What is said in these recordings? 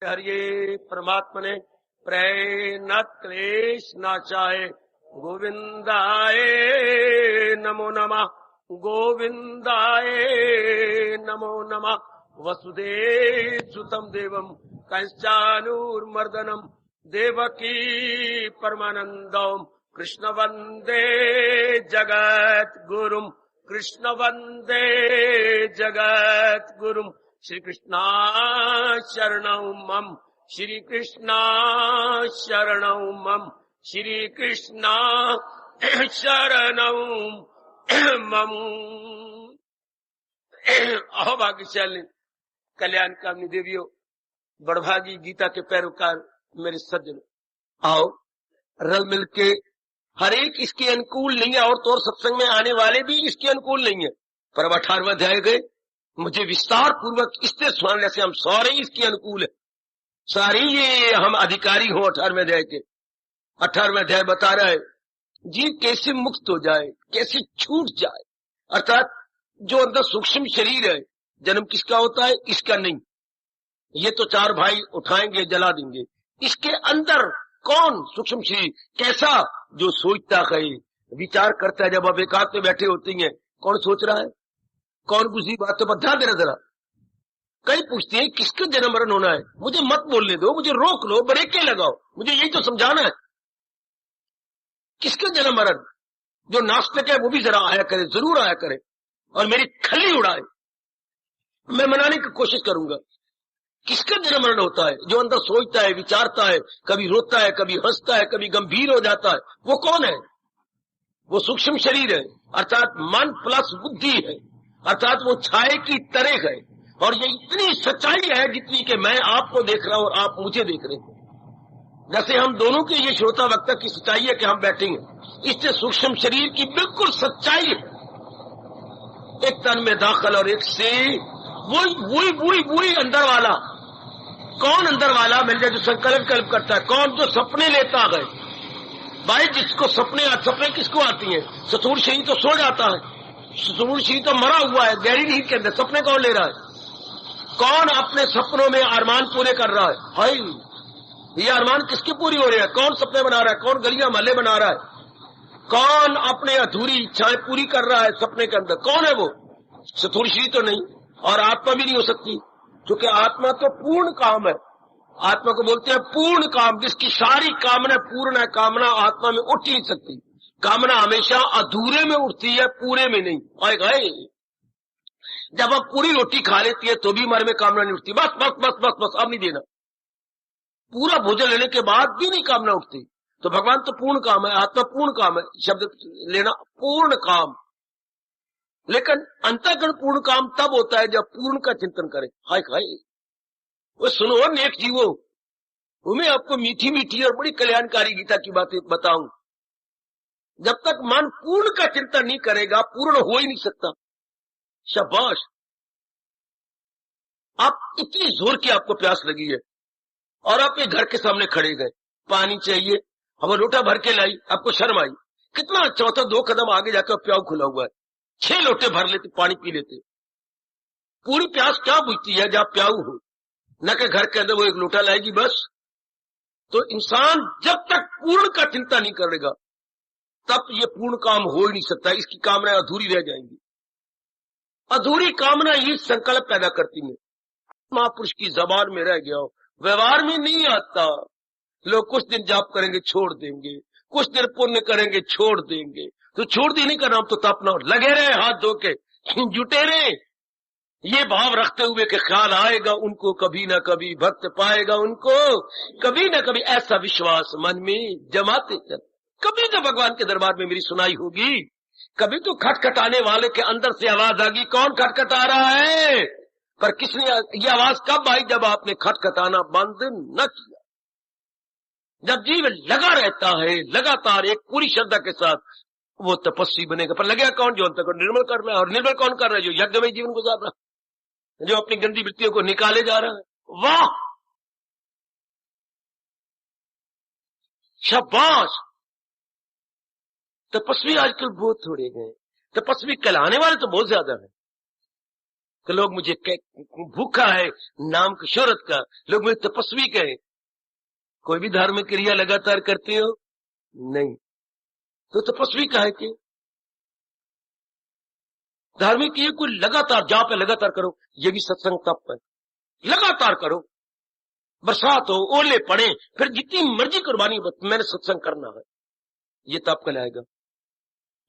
हरिये परमात्मने प्रैन क्लेश नाचाए गोविंदाय नमो नमः गोविंदाय नमो नमः वसुदेवसुतं देवं कंचानूरमर्दनं देवकी परमानन्दं कृष्ण वन्दे जगद्गुरुं कृष्ण वन्दे जगद्गुरुं श्री कृष्णा शरणं मम श्री कृष्णा शरणं मम श्री कृष्णा शरणं मम। अहो भाग्यशाली कल्याण कामनी देवियों, बड़भागी गीता के पैरोकार मेरे सज्जन, आओ रल मिलके हर एक इसके अनुकूल नहीं है और तो और सत्संग में आने वाले भी इसके अनुकूल नहीं है, पर अब 18वां अध्याय गए मुझे विस्तार पूर्वक इससे सुनाने जैसे हम सारे इसके अनुकूल है, सारे ये हम अधिकारी हो 18वें अध्याय के। 18वां अध्याय बता रहा है जीव कैसे मुक्त हो जाए, कैसे छूट जाए, अर्थात जो अंदर सूक्ष्म शरीर है, जन्म किसका होता है, इसका नहीं, ये तो चार भाई उठाएंगे जला देंगे, इसके अंदर कौन सूक्ष्म शरीर कैसा, जो सोचता है विचार करता है। जब आप एकांत में बैठे होते हैं कौन सोच रहा है, कौन दूसरी बातों पर ध्यान देना जरा। कई पूछते हैं किसका जन्म मरण होना है, मुझे मत बोलने दो, मुझे रोक लो, ब्रेकें लगाओ, मुझे यही तो समझाना है। किसका जन्म मरण, जो नास्तिक है वो भी जरा आया करे, जरूर आया करे और मेरी खली उड़ाए, मैं मनाने की कोशिश करूंगा। किसका जन्म मरण होता है, जो अंदर सोचता है विचारता है, कभी रोता है कभी हंसता है कभी गंभीर हो जाता है, वो कौन है, वो सूक्ष्म शरीर है, अर्थात मन प्लस बुद्धि है, अर्थात वो छाए की तरह है। और ये इतनी सच्चाई है जितनी कि मैं आपको देख रहा हूं और आप मुझे देख रहे हैं। जैसे हम दोनों के ये श्रोता वक्ता की सच्चाई है कि हम बैठेंगे, इससे सूक्ष्म शरीर की बिल्कुल सच्चाई है। एक तन में दाखिल और एक से वही अंदर वाला। कौन अंदर वाला, मैंने जो संकल्प करता है, कौन जो सपने लेता है भाई, जिसको सपने किसको आती है, स्थूल शरीर तो सो जाता है, स्थूल शरीर तो मरा हुआ है, गहरी नींद के अंदर सपने कौन ले रहा है, कौन अपने सपनों में अरमान पूरे कर रहा है, हाय ये अरमान किसके पूरी हो रही है, कौन सपने बना रहा है, कौन गलियां महल्ले बना रहा है, कौन अपने अधूरी इच्छाएं पूरी कर रहा है सपने के अंदर, कौन है वो, स्थूल शरीर तो नहीं और आत्मा भी नहीं हो सकती, क्योंकि आत्मा तो पूर्ण काम है। आत्मा को बोलते हैं पूर्ण काम, जिसकी सारी कामना पूर्ण है, कामना आत्मा में उठ ही नहीं सकती, कामना हमेशा अधूरे में उठती है, पूरे में नहीं। और जब आप पूरी रोटी खा लेती है तो भी हमारे में कामना नहीं उठती, बस बस बस बस बस अब नहीं देना, पूरा भोजन लेने के बाद भी नहीं कामना उठती। तो भगवान तो पूर्ण काम है, आत्मा पूर्ण काम है, शब्द लेना पूर्ण काम। लेकिन अंतःकरण पूर्ण काम तब होता है जब पूर्ण का चिंतन करें। हाय हाय वो सुनो नेक जीवो, मैं आपको मीठी मीठी और बड़ी कल्याणकारी गीता की बातें बताऊं। जब तक मन पूर्ण का चिंतन नहीं करेगा पूर्ण हो ही नहीं सकता। शाबाश, आप इतनी जोर की आपको प्यास लगी है और आप एक घर के सामने खड़े गए, पानी चाहिए, हम लोटा भर के लाई, आपको शर्म आई, कितना अच्छा होता 2 कदम आगे जाकर प्याऊ खुला हुआ है, 6 लोटे भर लेते, पानी पी लेते। पूरी प्यास क्या बुझती है जब प्याऊ हो, न कि घर के अंदर वो 1 लोटा लाएगी बस। तो इंसान जब तक पूर्ण का चिंता नहीं करेगा तब ये पूर्ण काम हो ही नहीं सकता, इसकी कामनाएं अधूरी रह जाएंगी। अधूरी कामना ही संकल्प पैदा करती है। महापुरुष की जबान में रह गया हो, व्यवहार में नहीं आता। लोग कुछ दिन जाप करेंगे छोड़ देंगे, कुछ दिन पुण्य करेंगे छोड़ देंगे, तो छोड़ देने का नाम तो तपना, लगे रहे हाथ धो के, जुटे रहे ये भाव रखते हुए कि ख्याल आएगा उनको, कभी ना कभी भक्त पाएगा उनको, कभी ना कभी ऐसा विश्वास मन में जमाते चल। कभी तो भगवान के दरबार में मेरी सुनाई होगी, कभी तो खटखटाने वाले के अंदर से आवाज आगी, कौन खटखटा रहा है, पर किसने ये आवाज कब आई, जब आपने खटखटाना बंद न किया। जब जीव लगा रहता है लगातार एक पूरी श्रद्धा के साथ, वो तपस्वी बनेगा। पर लगेगा कौन, जो अंतर को निर्मल कर रहा है, और निर्मल कौन कर रहा है, जो यज्ञ में जीवन गुजार रहा है, जो अपनी गंदी वृत्तियों को निकाले जा रहा है। वाह शाबाश, तपस्वी आजकल बहुत थोड़े गए, तपस्वी कहलाने वाले तो बहुत ज्यादा है। कि लोग मुझे भूखा है नाम की शोहरत का, लोग मुझे तपस्वी कहे। कोई भी धार्मिक क्रिया लगातार करते हो? नहीं। तो तपस्वी काहे के? धार्मिक क्रिया कोई लगातार जहां पे लगातार करो, ये भी सत्संग तप है। लगातार करो, बरसात हो, ओले पड़े, फिर जितनी मर्जी कुर्बानी हो, मैंने सत्संग करना है, ये तप कहलाएगा।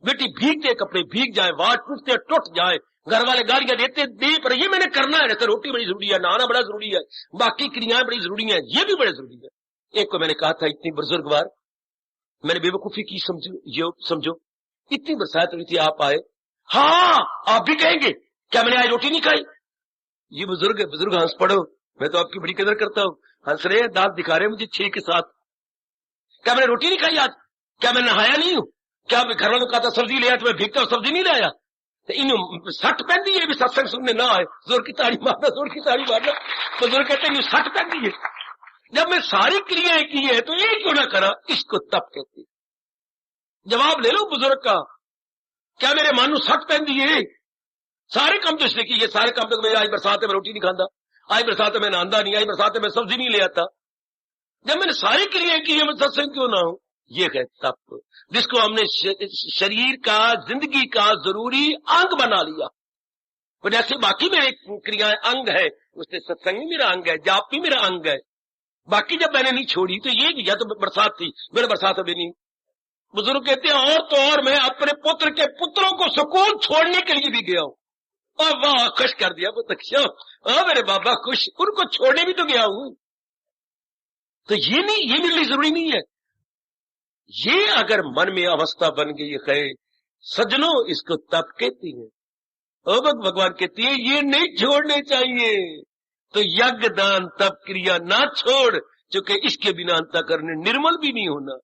बेटी भीगते कपड़े भीग जाए, वाट टूटते टूट जाए, घर वाले गालियां देते दे, पर ये मैंने करना है। रोटी बड़ी जरूरी है, नहाना बड़ा जरूरी है, बाकी क्रियाएं बड़ी जरूरी है, ये भी बड़े जरूरी है। एक को मैंने कहा था इतनी बुजुर्गवार, मैंने बेवकूफी की, समझो इतनी बरसात हुई थी, आप आए, हाँ आप भी कहेंगे क्या मैंने आज रोटी नहीं खाई? ये बुजुर्ग हंस पड़ो, मैं तो आपकी बड़ी कदर करता हूँ। हंस रहे हैं, दांत दिखा रहे हैं मुझे 6 के साथ। क्या मैंने रोटी नहीं खाई आज? क्या मैं नहाया नहीं हूं? क्या मैं घर वालों का था सब्जी ले आया तो मैं भीगता हूं सब्जी नहीं लाया? तो इन सट पहन दी है भी सत्संग सुनने ना आए, जोर की ताड़ी मारना, जोर की ताड़ी मारना। तो जोर कहते हैं सट पहन दी है। जब मैं सारी क्रियाएं की है तो एक क्यों ना करा, इसको तप कहते। जवाब ले लो बुजुर्ग का, क्या मेरे मानू सट पहन दिए? सारे काम तो इसने किए, सारे काम तो मैं आज बरसात है मैं रोटी नहीं खाता, आज बरसात है मैं नहांदा नहीं, आज बरसात है मैं सब्जी नहीं ले आता। जब मैंने सारी क्रियाएं की है मैं सत्संग क्यों ना हूं? ये है तप, जिसको हमने शरीर का, जिंदगी का जरूरी अंग बना लिया। तो जैसे बाकी मेरे क्रियाएं अंग है, उससे सत्संग भी मेरा अंग है, जाप भी मेरा अंग है। बाकी जब मैंने नहीं छोड़ी तो ये या तो बरसात थी, मेरे बरसात अभी नहीं। बुजुर्ग कहते हैं और तो और मैं अपने पुत्र के पुत्रों को सुकून छोड़ने के लिए भी गया हूं। और वाह खुश कर दिया पुत्र, मेरे बाबा खुश, उनको छोड़ने भी तो गया हूं। तो ये नहीं, ये मेरे लिए जरूरी नहीं है। ये अगर मन में अवस्था बन गई है सज्जनों, इसको तप कहती है। भगवान कहती है ये नहीं छोड़ने चाहिए। तो यज्ञ दान तप क्रिया ना छोड़, क्योंकि इसके बिना अंतःकरण निर्मल भी नहीं होना।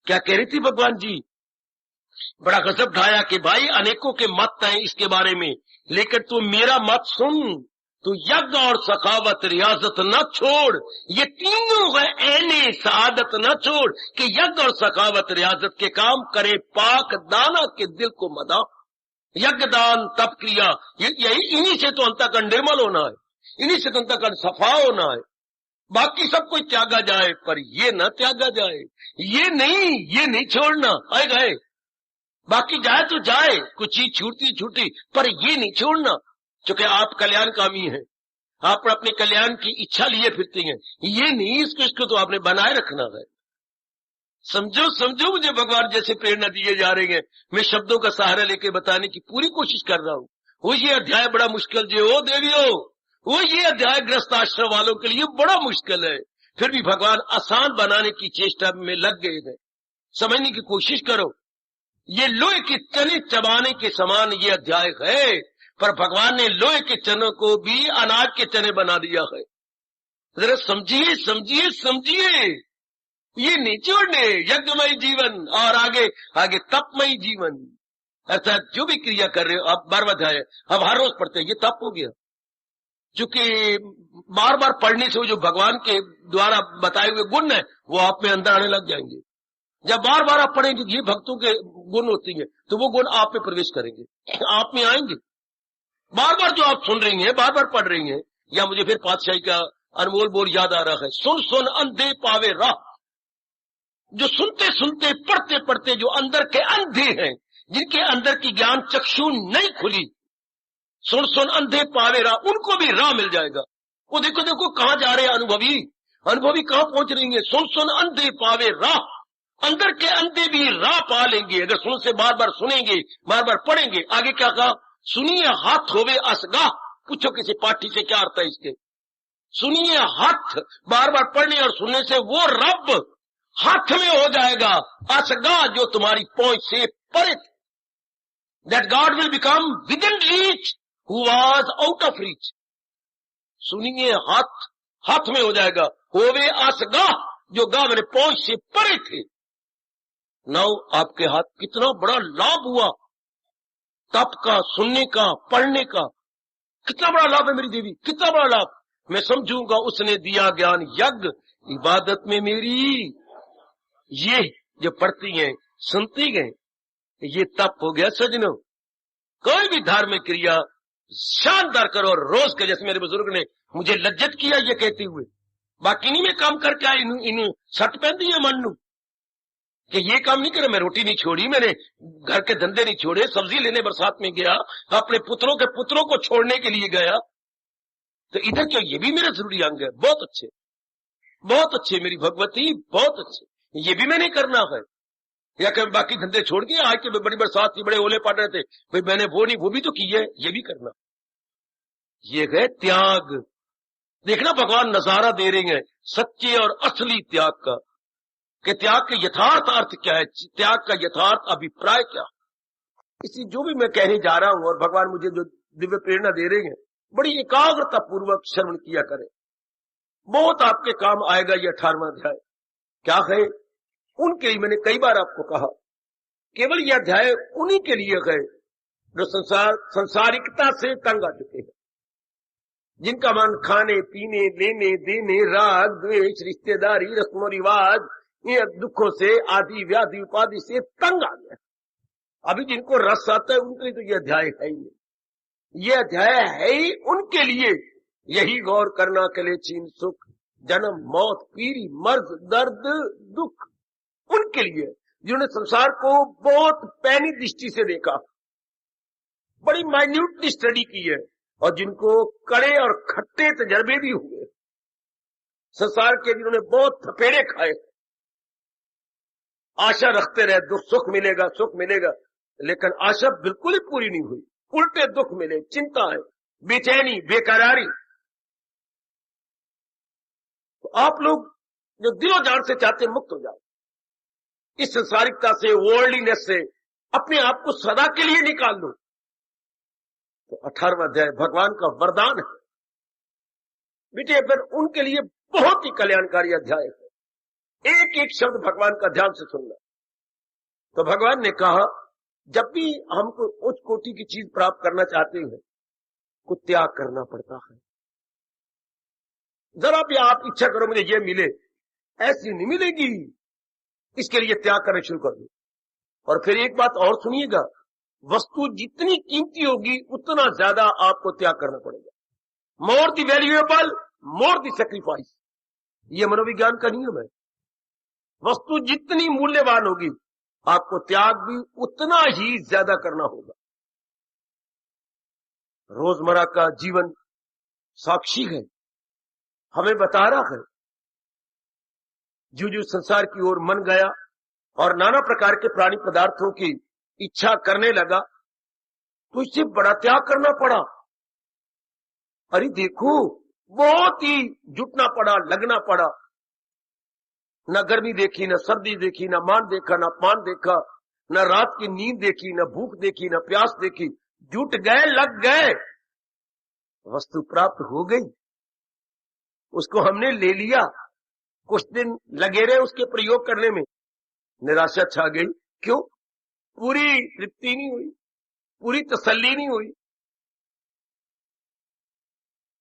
क्या कह रही थी भगवान जी? बड़ा गजब ढाया कि भाई अनेकों के मत हैं इसके बारे में, लेकिन तू मेरा मत सुन, तू यज्ञ और सखावत रियाजत न छोड़। ये तीनों है ऐने सादत न छोड़ कि यज्ञ और सखावत रियाजत के काम करे पाक दाना के दिल को मदा। यज्ञ दान तप क्रिया यही, इन्हीं से तो अंतःकरण निर्मल होना है, इन्हीं से तो अंतःकरण सफा होना है। बाकी सब कोई त्यागा जाए पर ये न त्यागा जाए, ये नहीं छोड़ना। आए गए बाकी जाए तो जाए, कुछ चीज छूटी पर ये नहीं छोड़ना, क्योंकि आप कल्याणकामी हैं, आप अपने कल्याण की इच्छा लिए फिरते हैं। ये नहीं, इसको तो आपने बनाए रखना है। समझो मुझे भगवान जैसे प्रेरणा दिए जा रहे हैं, मैं शब्दों का सहारा लेके बताने की पूरी कोशिश कर रहा हूं। वो ये अध्याय बड़ा मुश्किल जो हो देवियो, वो ये अध्याय ग्रस्त आश्रम वालों के लिए बड़ा मुश्किल है, फिर भी भगवान आसान बनाने की चेष्टा में लग गए हैं। समझने की कोशिश करो, ये लोहे के चने चबाने के समान ये अध्याय है, पर भगवान ने लोहे के चनों को भी अनाज के चने बना दिया है। जरा समझिए, ये नहीं छोड़ने यज्ञमय जीवन और आगे तपमयी जीवन, अर्थात जो भी क्रिया कर रहे हो आप बार बार अध्याय अब हर रोज पढ़ते हैं, ये तप हो गया। क्योंकि बार बार पढ़ने से जो भगवान के द्वारा बताए हुए गुण है वो आप में अंदर आने लग जाएंगे। जब बार बार आप पढ़ेंगे, ये भक्तों के गुण होती है, तो वो गुण आप में प्रवेश करेंगे, आप में आएंगे। बार बार जो आप सुन रही हैं, बार बार पढ़ रही हैं, या मुझे फिर पातशाही का अनमोल बोल याद आ रहा है, सुन अंधे पावे राह। जो सुनते पढ़ते जो अंदर के अंधे हैं, जिनके अंदर की ज्ञान चक्षु नहीं खुली, सुन अंधे पावे राह, उनको भी राह मिल जाएगा। वो देखो कहां जा रहे हैं अनुभवी कहां पहुंच रही है। सुन अंधे पावे राह, अंदर के अंधे भी राह पा लेंगे अगर सुन से बार बार सुनेंगे, बार बार पढ़ेंगे। आगे क्या कहा? सुनिए हाथ होवे असगाह। पूछो किसी पाठी से क्या अर्थ है इसके? सुनिए हाथ, बार बार पढ़ने और सुनने से वो रब हाथ में हो जाएगा, असगाह जो तुम्हारी पहुंच से परे। That God will become with in reach who was out of reach. सुनिए हाथ में हो जाएगा, होवे असगाह जो गाह मेरे पहुंच से परे थे। नाउ आपके हाथ कितना बड़ा लाभ हुआ, तप का, सुनने का, पढ़ने का, कितना बड़ा लाभ है मेरी देवी, कितना बड़ा लाभ। मैं समझूंगा उसने दिया ज्ञान यज्ञ इबादत में मेरी। ये जो पढ़ती हैं, सुनती हैं, ये तप हो गया सजनों। कोई भी धार्मिक क्रिया शानदार करो। और रोज के जैसे मेरे बुजुर्ग ने मुझे लज्जत किया ये कहते हुए, बाकी नहीं मैं काम करके आया, इन शर्ट पहन दी है मानू कि ये काम नहीं करे। मैं रोटी नहीं छोड़ी, मैंने घर के धंधे नहीं छोड़े, सब्जी लेने बरसात में गया, अपने पुत्रों के पुत्रों को छोड़ने के लिए गया, तो इधर क्यों, ये भी मेरा जरूरी अंग है। बहुत अच्छे, बहुत अच्छे मेरी भगवती, बहुत अच्छे, ये भी मैंने करना है। या कि बाकी धंधे छोड़ के आज के बड़ी बरसात थी, बड़े ओले पड़ रहे थे, भाई मैंने वो नहीं, वो भी तो की है, ये भी करना। ये है त्याग। देखना भगवान नजारा दे रहे हैं सच्चे और असली त्याग का, कि त्याग के यथार्थ अर्थ क्या है, त्याग का यथार्थ अभिप्राय क्या। इसी जो भी मैं कहने जा रहा हूं और भगवान मुझे जो दिव्य प्रेरणा दे रहे हैं, बड़ी एकाग्रता पूर्वक श्रवण किया करें, बहुत आपके काम आएगा ये 18वां अध्याय। क्या है? उनके लिए मैंने कई बार आपको कहा, केवल यह अध्याय उन्हीं के लिए है जो संसारिकता से तंग आ चुके हैं, जिनका मन खाने पीने लेने देने राग द्वेष रिश्तेदारी रस्मों रिवाज ये दुखों से आदि व्याधि उपाधि से तंग आ गया। अभी जिनको रस आता है उनके लिए तो यह अध्याय है ही नहीं। यह अध्याय है ही उनके लिए। यही गौर करना के लिए चीन सुख जन्म मौत पीड़ी मर्ज दर्द दुख, उनके लिए जिन्होंने संसार को बहुत पैनी दृष्टि से देखा, बड़ी माइन्यूटली स्टडी की है, और जिनको कड़े और खट्टे तजर्बे भी हुए संसार के, जिन्होंने बहुत थपेड़े खाए, आशा रखते रहे दुख सुख मिलेगा सुख मिलेगा, लेकिन आशा बिल्कुल ही पूरी नहीं हुई, उल्टे दुख मिले, चिंताएं, बेचैनी, बेकरारी। तो आप लोग जो दिलो जान से चाहते मुक्त हो जाओ इस संसारिकता से, वर्ल्डलीनेस से, अपने आप को सदा के लिए निकाल लो। तो 18वां अध्याय भगवान का वरदान है बेटे, फिर उनके लिए बहुत ही कल्याणकारी अध्याय है। एक एक शब्द भगवान का ध्यान से सुनना। तो भगवान ने कहा, जब भी हमको उच्च कोटि की चीज प्राप्त करना चाहते हैं को त्याग करना पड़ता है। जरा भी आप इच्छा करो मुझे ये मिले, ऐसी नहीं मिलेगी, इसके लिए त्याग करना शुरू कर दो। और फिर एक बात और सुनिएगा, वस्तु जितनी कीमती होगी उतना ज्यादा आपको त्याग करना पड़ेगा। More the valuable more the sacrifice, ये मनोविज्ञान का नियम है। वस्तु जितनी मूल्यवान होगी आपको त्याग भी उतना ही ज्यादा करना होगा। रोजमर्रा का जीवन साक्षी है, हमें बता रहा है। जो जो संसार की ओर मन गया और नाना प्रकार के प्राणी पदार्थों की इच्छा करने लगा, तो इससे बड़ा त्याग करना पड़ा। अरे देखो, बहुत ही जुटना पड़ा, लगना पड़ा। न गर्मी देखी, न सर्दी देखी, न मान देखा, न अपमान देखा, न रात की नींद देखी, न भूख देखी, न प्यास देखी, जुट गए, लग गए, वस्तु प्राप्त हो गई, उसको हमने ले लिया। कुछ दिन लगे रहे उसके प्रयोग करने में, निराशा छा गई। क्यों? पूरी तृप्ति नहीं हुई, पूरी तसल्ली नहीं हुई।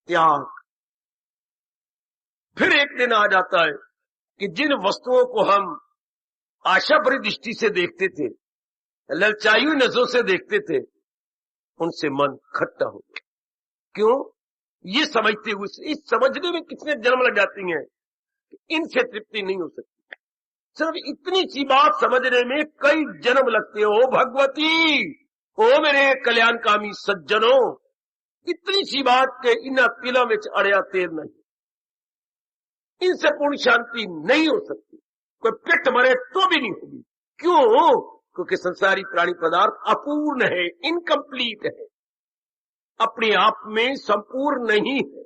त्याग। फिर एक दिन आ जाता है कि जिन वस्तुओं को हम आशा भरी दृष्टि से देखते थे, ललचाई हुई नजरों से देखते थे, उनसे मन खट्टा हो गया। क्यों? ये समझते हुए, इस समझने में कितने जन्म लग जाती हैं कि इनसे तृप्ति नहीं हो सकती। सिर्फ इतनी सी बात समझने में कई जन्म लगते हो भगवती, ओ मेरे कल्याणकामी सज्जनों, इतनी सी बात के इन तिलों में अड़िया तेल नहीं, इनसे पूर्ण शांति नहीं हो सकती। कोई पेट मरे तो भी नहीं होगी। क्यों? क्योंकि संसारी प्राणी पदार्थ अपूर्ण है, इनकम्प्लीट है, अपने आप में संपूर्ण नहीं है।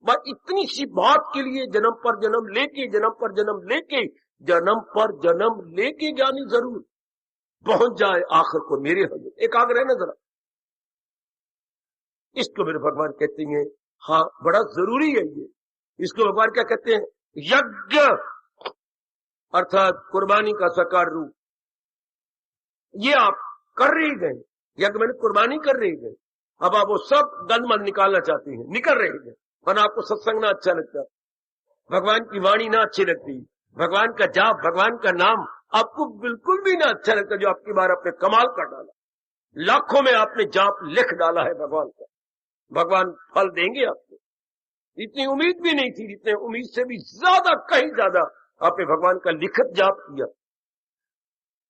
बस इतनी सी बात के लिए जन्म पर जन्म लेके, जन्म पर जन्म लेके, जन्म पर जन्म लेके जानी जरूर पहुंच जाए आखिर को मेरे हजूर। एकाग्र है ना जरा, इसको मेरे भगवान कहते हैं, हाँ बड़ा जरूरी है ये। इसको भगवान क्या कहते हैं? यज्ञ, अर्थात कुर्बानी का साकार रूप। ये आप कर रहे गए, यज्ञ मैंने कुर्बानी कर रहे गए। अब आप वो सब गंदमंद निकालना चाहते हैं, निकल रहे हैं। वरना आपको सत्संग ना अच्छा लगता, भगवान की वाणी ना अच्छी लगती, भगवान का जाप, भगवान का नाम आपको बिल्कुल भी ना अच्छा लगता, जो आपकी बार अपने कमाल कर डाला। लाखों में आपने जाप लिख डाला है भगवान का, भगवान फल देंगे आपको। इतनी उम्मीद भी नहीं थी, जितने उम्मीद से भी ज्यादा, कहीं ज्यादा आपने भगवान का लिखत जाप किया।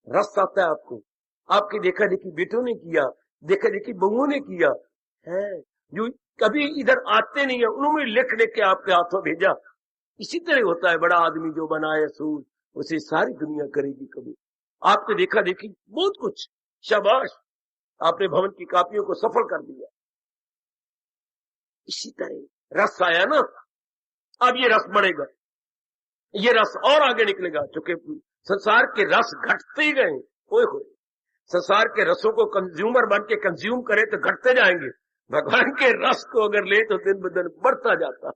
रस आता है आपको, आपकी देखा देखी बेटों ने किया, देखा देखी बहुओं ने किया है, जो कभी इधर आते नहीं है उन्होंने लिख लिख के आपके हाथों भेजा। इसी तरह होता है, बड़ा आदमी जो बनाए सूझ उसे सारी दुनिया करेगी कभी। आपने देखा देखी बहुत कुछ, शाबाश, आपने भवन की कापियों को सफल कर दिया। इसी तरह रस आया ना, अब ये रस बढ़ेगा, ये रस और आगे निकलेगा, क्योंकि संसार के रस घटते ही गए। ओए होए, संसार के रसों को कंज्यूमर बन के कंज्यूम करे तो घटते जाएंगे, भगवान के रस को अगर ले तो दिन ब दिन बढ़ता जाता।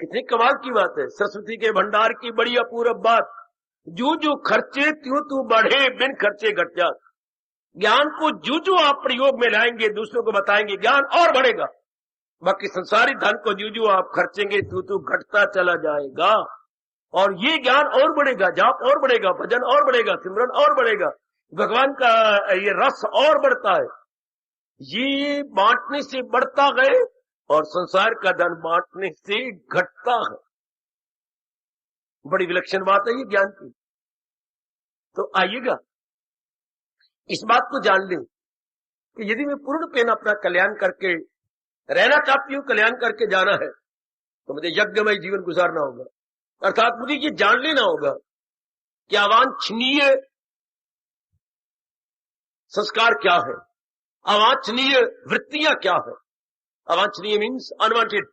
कितनी कमाल की बात है, सरस्वती के भंडार की बड़ी अपूर्व बात। जो जो खर्चे त्यों तू बढ़े, बिन खर्चे घट जा। ज्ञान को जो जो आप प्रयोग में लाएंगे, दूसरों को बताएंगे, ज्ञान और बढ़ेगा। बाकी संसारी धन को जो जो आप खर्चेंगे तो घटता चला जाएगा। और ये ज्ञान और बढ़ेगा, जाप और बढ़ेगा, भजन और बढ़ेगा, सिमरन और बढ़ेगा, भगवान का ये रस और बढ़ता है। ये बांटने से बढ़ता गए और संसार का धन बांटने से घटता है। बड़ी विलक्षण बात है ये ज्ञान की। तो आइएगा इस बात को जान लें कि यदि मैं पूर्ण पेन अपना कल्याण करके रहना चाहती हूं, कल्याण करके जाना है, तो मुझे यज्ञमय जीवन गुजारना होगा। अर्थात मुझे ये जान लेना होगा कि अवांछनीय संस्कार क्या है, अवांछनीय वृत्तियां क्या है। अवांछनीय मीन्स अनवांटेड,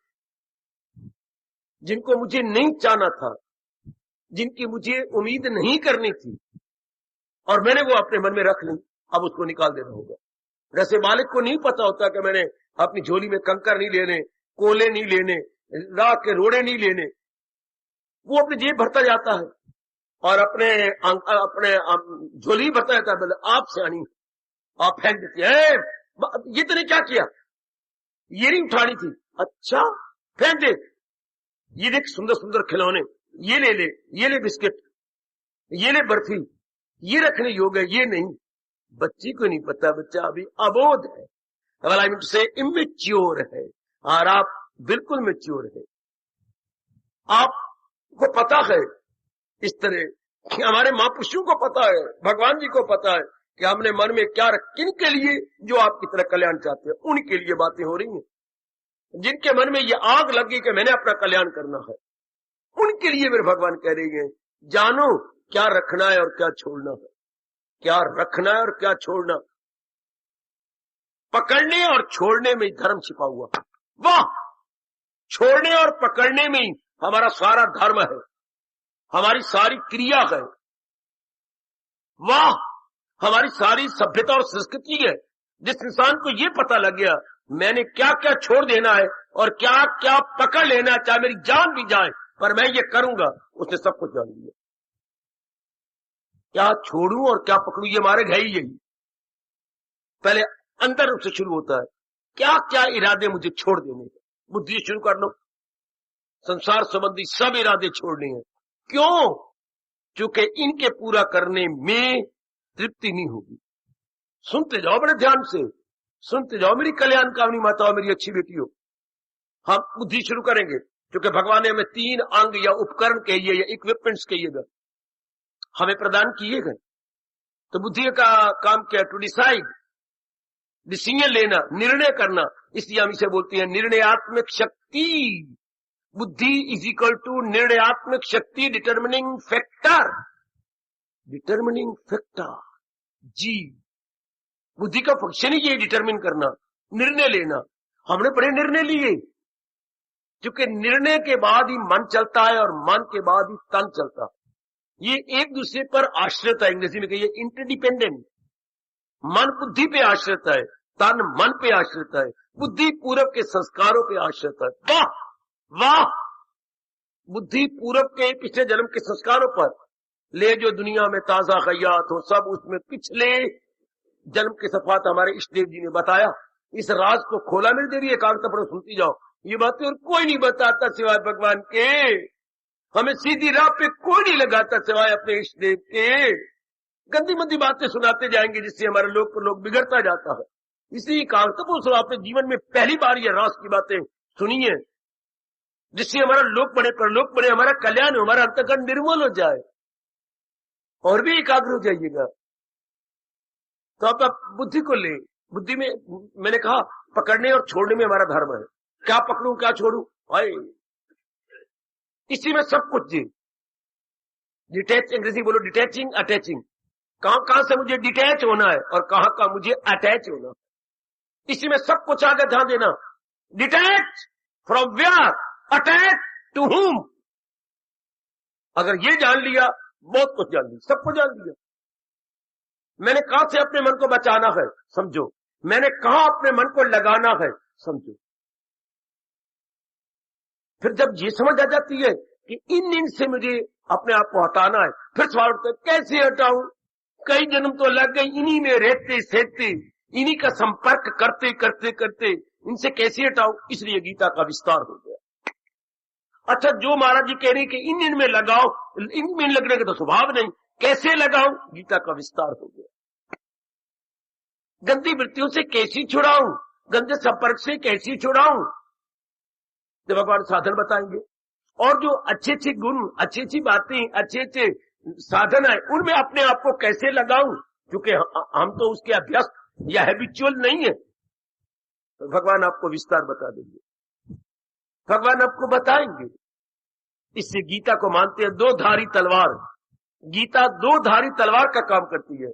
जिनको मुझे नहीं चाहना था, जिनकी मुझे उम्मीद नहीं करनी थी और मैंने वो अपने मन में रख ली, अब उसको निकाल देना होगा। जैसे मालिक को नहीं पता होता कि मैंने अपनी झोली में कंकर नहीं लेने, कोले नहीं लेने, राख के रोड़े नहीं लेने, वो अपनी जेब भरता जाता है और अपने झोली भरता जाता है। बोले आप सियानी, आप फेंक देती है, ये तूने क्या किया, ये नहीं उठानी थी, अच्छा फेंक दे, ये देख सुंदर सुंदर खिलौने, ये ले बिस्किट, ये ले बर्फी, ये रखने योग्य, ये नहीं। बच्ची को नहीं पता, बच्चा अभी अबोध है, आई मीन टू से इमेच्योर है, और आप बिल्कुल मैच्योर है। आपको पता है इस तरह कि हमारे महापुरुषों को पता है, भगवान जी को पता है कि हमने मन में क्या रख, किन के लिए जो आपकी तरह कल्याण चाहते हैं उनके लिए बातें हो रही हैं। जिनके मन में ये आग लगी कि मैंने अपना कल्याण करना है, उनके लिए मेरे भगवान कह रही है, जानो क्या रखना है और क्या छोड़ना है, क्या रखना है और क्या छोड़ना। पकड़ने और छोड़ने में धर्म छिपा हुआ। वाह, छोड़ने और पकड़ने में ही हमारा सारा धर्म है, हमारी सारी क्रिया है। वाह, हमारी सारी सभ्यता और संस्कृति है। जिस इंसान को ये पता लग गया मैंने क्या क्या छोड़ देना है और क्या क्या पकड़ लेना है, चाहे मेरी जान भी जाए पर मैं ये करूंगा, उसने सब कुछ जान लिया। क्या छोड़ूं और क्या पकड़ूं, ये मारे है ही यही। पहले अंदर से शुरू होता है, क्या क्या इरादे मुझे छोड़ देने हैं, बुद्धि शुरू कर लो। संसार संबंधी सब इरादे छोड़ने हैं। क्यों? क्योंकि इनके पूरा करने में तृप्ति नहीं होगी। सुनते जाओ बड़े ध्यान से, सुनते जाओ मेरी कल्याणकामनी माताओं, मेरी अच्छी बेटियों। हम बुद्धि शुरू करेंगे क्योंकि भगवान ने हमें 3 अंग या उपकरण कहिए या इक्विपमेंट्स कहिएगा हमें प्रदान किए गए। तो बुद्धि का काम क्या? टू डिसाइड, डिसीजन लेना, निर्णय करना। इसलिए हम इसे बोलते हैं निर्णयात्मक शक्ति। बुद्धि इज इक्वल टू निर्णयात्मक शक्ति, determining factor. Determining factor G, बुद्धि का फंक्शन ही ये डिटर्मिन करना, निर्णय लेना। हमने बड़े निर्णय लिए क्योंकि निर्णय के बाद ही मन चलता है और मन के बाद ही तन चलता है। ये एक दूसरे पर आश्रित है, अंग्रेजी में कहिए इंटरडिपेंडेंट। मन बुद्धि पे आश्रित है, तन मन पे आश्रित है, बुद्धि पूरब के संस्कारों पे आश्रित है। वाह वाह, बुद्धि पूरब के पिछले जन्म के संस्कारों पर ले जो दुनिया में ताजा खयात हो, सब उसमें पिछले जन्म के सफात हमारे इष्टदेव जी ने बताया। इस राज को खोला मेरी देवी, एकांत पर सुनती जाओ। ये बातें और कोई नहीं बताता सिवाय भगवान के, हमें सीधी राह पे कोई नहीं लगाता सिवाय अपने इष्टदेव के। गंदी मंदी बातें सुनाते जाएंगे जिससे हमारा लोग पर लोग बिगड़ता जाता है। इसलिए कहा तो आपने जीवन में पहली बार ये रास की बातें सुनी है, जिससे हमारा लोक बने, परलोक बने, हमारा कल्याण हो, हमारा अंतःकरण निर्मल हो जाए और भी एकाग्र हो जाइएगा। तो आप बुद्धि को ले, बुद्धि में मैंने कहा पकड़ने और छोड़ने में हमारा धर्म है। क्या पकड़ूं क्या छोड़ूं, भाई इसी में सब कुछ जी। डिटैच, अंग्रेजी बोलो डिटैचिंग अटैचिंग, कहां से मुझे डिटैच होना है और कहां का मुझे अटैच होना, इसी में सब कुछ आगे ध्यान देना। Detach from where, attach to whom। अगर ये जान लिया बहुत कुछ जान लिया, सब कुछ जान लिया। मैंने कहां से अपने मन को बचाना है समझो, मैंने कहां अपने मन को लगाना है समझो। फिर जब ये समझ आ जाती है कि इन से मुझे अपने आप को हटाना है, फिर सवाल उठता है कैसे हटाऊं, कई जन्म तो लग गई इन्हीं में रहते सहते, इन्हीं का संपर्क करते करते करते, इनसे कैसे हटाऊं। इसलिए गीता का विस्तार हो गया। अच्छा, जो महाराज जी कह रहे हैं कि इन में लगाओ, इनमें लगने का तो स्वभाव नहीं, कैसे लगाऊं, गीता का विस्तार हो गया। गंदी वृत्तियों से कैसी छुड़ाऊं, गंदे संपर्क से कैसी छुड़ाऊं, तो भगवान साधन बताएंगे। और जो अच्छे अच्छे गुण, अच्छी अच्छी बातें, अच्छे अच्छे साधन है, उनमें अपने आप को कैसे लगाऊं, क्योंकि हम तो उसके अभ्यस्त या हैबिचुअल नहीं है। तो भगवान आपको विस्तार बता देंगे, भगवान आपको बताएंगे। इससे गीता को मानते हैं दो धारी तलवार। गीता दो धारी तलवार का काम करती है।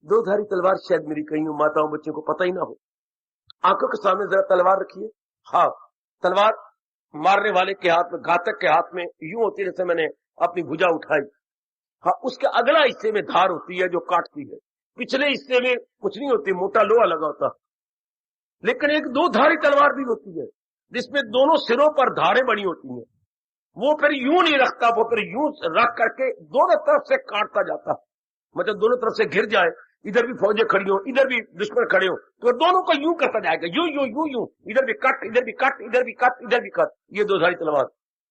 दो धारी तलवार शायद मेरी कई माताओं बच्चों को पता ही ना हो। आंखों के सामने जरा तलवार रखिए। हाँ, तलवार मारने वाले के हाथ में, घातक के हाथ में यूं होती है जैसे मैंने अपनी भुजा उठाई। हाँ, उसके अगला हिस्से में धार होती है जो काटती है, पिछले हिस्से में कुछ नहीं होती, मोटा लोहा लगा होता। लेकिन एक दो धारी तलवार भी होती है जिसमें दोनों सिरों पर धारें बनी होती हैं। वो फिर यूं नहीं रखता, वो फिर यूं रख करके दोनों तरफ से काटता जाता, मतलब दोनों तरफ से घिर जाए, इधर भी फौजें खड़ी हो, इधर भी दुश्मन खड़े हो, तो दोनों को यूं करता जाएगा, यूं यूं यूं यूं, इधर भी कट, इधर भी कट, इधर भी कट, इधर भी कट। ये दो धारी तलवार,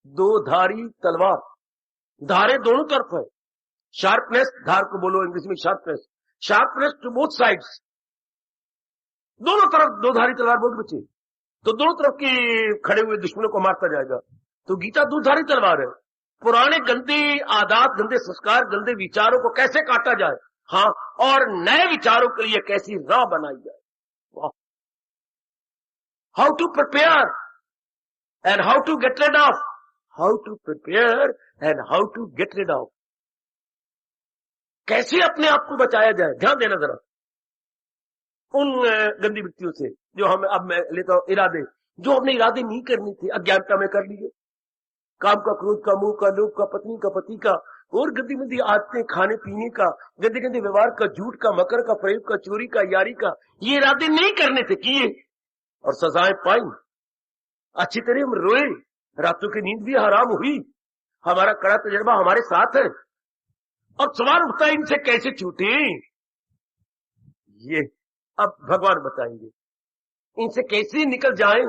दो धारी तलवार, धारे दोनों तरफ है। शार्पनेस, धार को बोलो इंग्लिश में sharpness, sharpness to both sides, दोनों तरफ दो धारी तलवार बोल बच्चे, तो दोनों तरफ की खड़े हुए दुश्मनों को मारता जाएगा। तो गीता दो धारी तलवार है। पुराने गंदे आदत, गंदे संस्कार, गंदे विचारों को कैसे काटा जाए, हाँ, और नए विचारों के लिए कैसी राह बनाई जाए। वाह, how to prepare and how to get rid of, how to prepare and how to get rid of, कैसे अपने आप को बचाया जाए। ध्यान देना जरा उन गंदी वृत्तियों से जो हम, अब मैं लेता हूं इरादे, जो हमने इरादे नहीं करनी थी, अज्ञानता में कर लिए, काम का, क्रोध का, मुंह का, लोभ का, पत्नी का, पति का, और गंदी मंदी आदतें, खाने पीने का, गंदे गंदे व्यवहार का, झूठ का, मकर का, प्रेम का, चोरी का, यारी का, ये इरादे नहीं करने थे, किए और सजाएं पाई। अच्छी तरह हम रोए, रातों की नींद भी हराम हुई, हमारा कड़ा तजर्बा हमारे साथ है। और सवाल उठता है इनसे कैसे छूटे, ये अब भगवान बताएंगे, इनसे कैसे निकल जाएं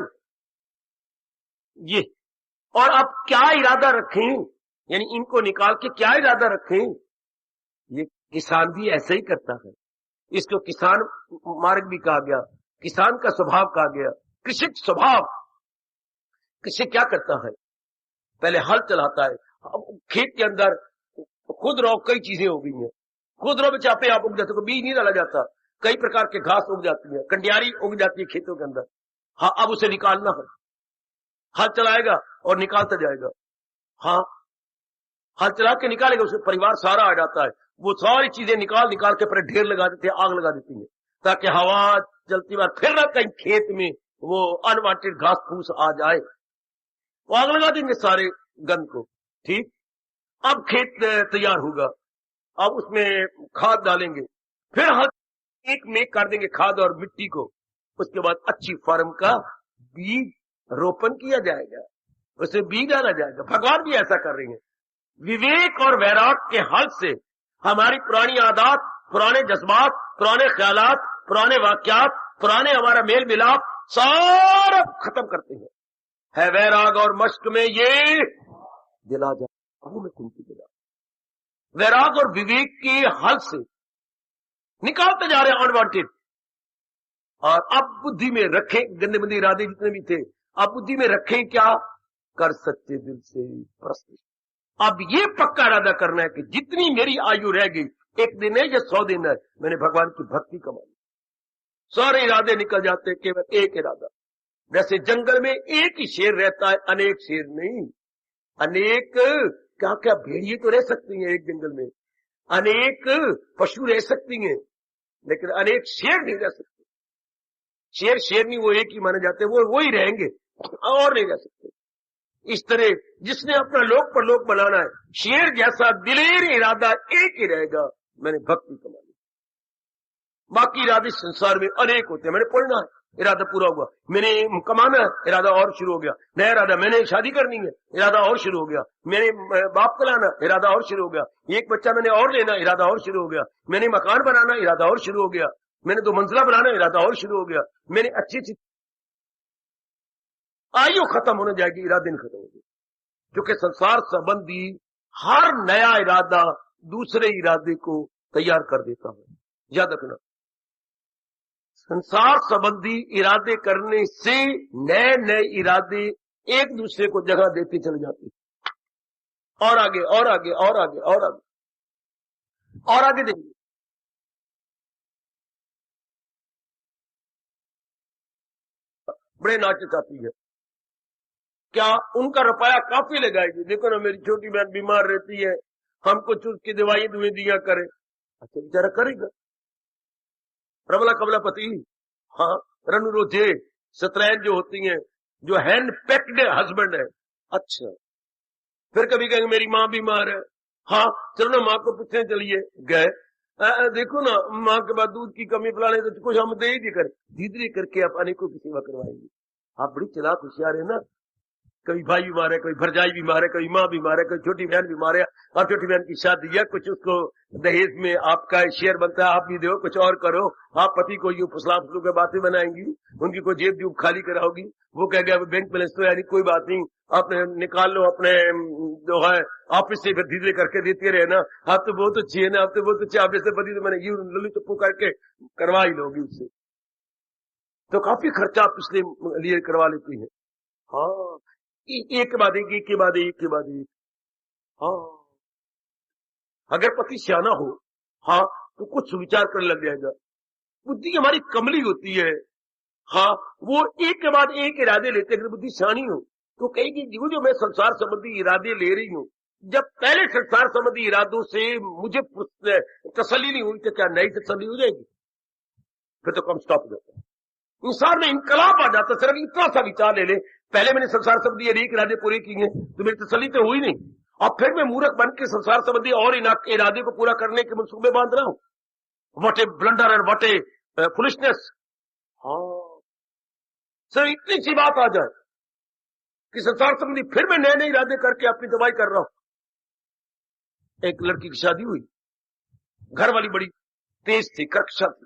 ये, और अब क्या इरादा रखें, यानी इनको निकाल के क्या इरादा रखें। ये किसान भी ऐसा ही करता है, इसको किसान मार्ग भी कहा गया, किसान का स्वभाव कहा गया, कृषक स्वभाव। कृषक क्या करता है, पहले हल चलाता है, अब खेत के अंदर खुद रहो कई चीजें हो गई हैं, खुद रहो चापे आप उग जाते, बीज नहीं डाला जाता, कई प्रकार के घास उग जाती है, कंडियारी उग जाती है खेतों के अंदर। हाँ, अब उसे निकालना है, हल चलाएगा और निकालता जाएगा। हाँ, हल चला के निकालेगा, उसमें परिवार सारा आ जाता है, वो सारी चीजें निकाल निकाल के पर ढेर लगा देते हैं, आग लगा देती है, ताकि हवा चलती बार फिर ना कहीं खेत में वो अनवांटेड घास फूस आ जाए, वो आग लगा देंगे सारे गंद को। ठीक, अब खेत तैयार होगा, अब उसमें खाद डालेंगे, फिर हल एक में कर देंगे खाद और मिट्टी को, उसके बाद अच्छी फार्म का बीज रोपण किया जाएगा, उसे बीज डाला जाएगा। भगवान भी ऐसा कर रहे हैं, विवेक और वैराग के हल से हमारी पुरानी आदत, पुराने जज्बात, पुराने ख्यालात, पुराने वाक्यात, पुराने हमारा मेल मिलाप सारा खत्म करते हैं। है वैराग और मश्क में ये दिला जा, में कुंती दिला, वैराग और विवेक के हल से निकालते जा रहे हैं अनवांटेड। और अब बुद्धि में रखें, गंदे मंदे इरादे जितने भी थे, अब बुद्धि में रखें क्या, कर सच्चे दिल से प्रश्न। अब ये पक्का इरादा करना है कि जितनी मेरी आयु रह गई, 1 दिन है या 100 दिन है, मैंने भगवान की भक्ति कमाई। सारे इरादे निकल जाते, केवल एक इरादा। जैसे जंगल में एक ही शेर रहता है, अनेक शेर नहीं। अनेक क्या क्या भेड़िए तो रह सकती हैं एक जंगल में, अनेक पशु रह सकती हैं, लेकिन अनेक शेर नहीं रह सकते। शेर शेरनी वो एक ही माने जाते, वो ही रहेंगे और नहीं रह सकते। इस तरह जिसने अपना लोक परलोक बनाना है, शेर जैसा दिलेर इरादा एक ही रहेगा, मैंने भक्ति कमा ली। बाकी इरादे संसार में अनेक होते हैं। मैंने पढ़ना है, इरादा पूरा हुआ, मैंने कमाना है, इरादा और शुरू हो गया, नया इरादा, मैंने शादी करनी है, इरादा और शुरू हो गया, मैंने बाप को लाना, इरादा और शुरू हो गया, एक बच्चा मैंने और लेना, इरादा और शुरू हो गया, मैंने मकान बनाना, इरादा और शुरू हो गया, मैंने 2 मंजिला बनाना, इरादा और शुरू हो गया, मैंने अच्छी आयु खत्म होने जाएगी, इरादे नहीं खत्म होगी। क्योंकि संसार संबंधी हर नया इरादा दूसरे इरादे को तैयार कर देता है। याद रखना, संसार संबंधी इरादे करने से नए नए इरादे एक दूसरे को जगह देते चले जाते, और आगे और आगे और आगे और आगे और आगे देंगे। बड़े नाचे चाहती है, क्या उनका रुपया काफी लगाएगी? देखो ना, मेरी छोटी बहन बीमार रहती है, हमको चुस की दवाई दुई दिया करे। अच्छा, बेचारा करेगा। प्रबला कबला पति, हाँ, रनु रोजे सत्रैन जो होती हैं, जो हैंड पैक्ड हस्बैंड है। अच्छा, फिर कभी कहेंगे मेरी माँ बीमार है, हाँ चलो ना माँ को पूछने चलिए, गए, देखो ना माँ के बाद दूध की कमी फैलाने तो कुछ हम दे ही नहीं करे, धीरे धीरे करके आप अनेकों की सेवा करवाएंगे। आप बड़ी चलाक होशियार है ना। कभी भाई बीमार है, कोई भरजाई बीमार है, कोई माँ बीमार है, कोई छोटी बहन बीमार है, और छोटी बहन की शादी है, कुछ उसको दहेज में आपका शेयर बनता है, आप भी दो, कुछ और करो। आप पति को यूं फसला फसलू के बातें बनाएंगी, उनकी कोई जेब जूब खाली कराओगी, वो कहेगा बैंक बैलेंस तो यानी कोई बात नहीं, आप निकाल लो अपने जो है ऑफिस से, फिर धीरे करके देते रहे ना, आप तो बहुत अच्छी है ना, आप तो बहुत अच्छे, आप जैसे पति तो मैंने यूं लल्लू चप्पू करके करवा ही लोगी उससे, तो काफी खर्चा आप इसलिए लिए करवा लेती है। हाँ, एक के बाद एक, एक के बाद एक के बाद एक। हाँ, अगर पति सियाना हो, हाँ, तो कुछ विचार करने लग जाएगा। बुद्धि हमारी कमली होती है, हाँ, वो एक के बाद एक इरादे लेते। अगर बुद्धि सियानी हो तो कहेगी जो मैं संसार संबंधी इरादे ले रही हूँ, जब पहले संसार संबंधी इरादों से मुझे तसल्ली नहीं हुई तो क्या नई तसल्ली हो जाएगी? फिर तो कम स्टॉप हो जाता है, इंसान में इनकलाब आ जाता। सिर्फ इतना सा विचार ले ले, पहले मैंने संसार संबंधी एक इरादे पूरे किए तो मेरी तसल्ली तो हुई नहीं, और फिर मैं मूर्ख बन के संसार संबंधी और इरादे को पूरा करने के मंसूबे बांध रहा हूं। What A blunder and what A foolishness. हाँ, सर इतनी सी बात आ जाए कि संसार संबंधी फिर मैं नए नए इरादे करके अपनी दवाई कर रहा हूं। एक लड़की की शादी हुई, घर वाली बड़ी तेज थी, कर्कशा थी,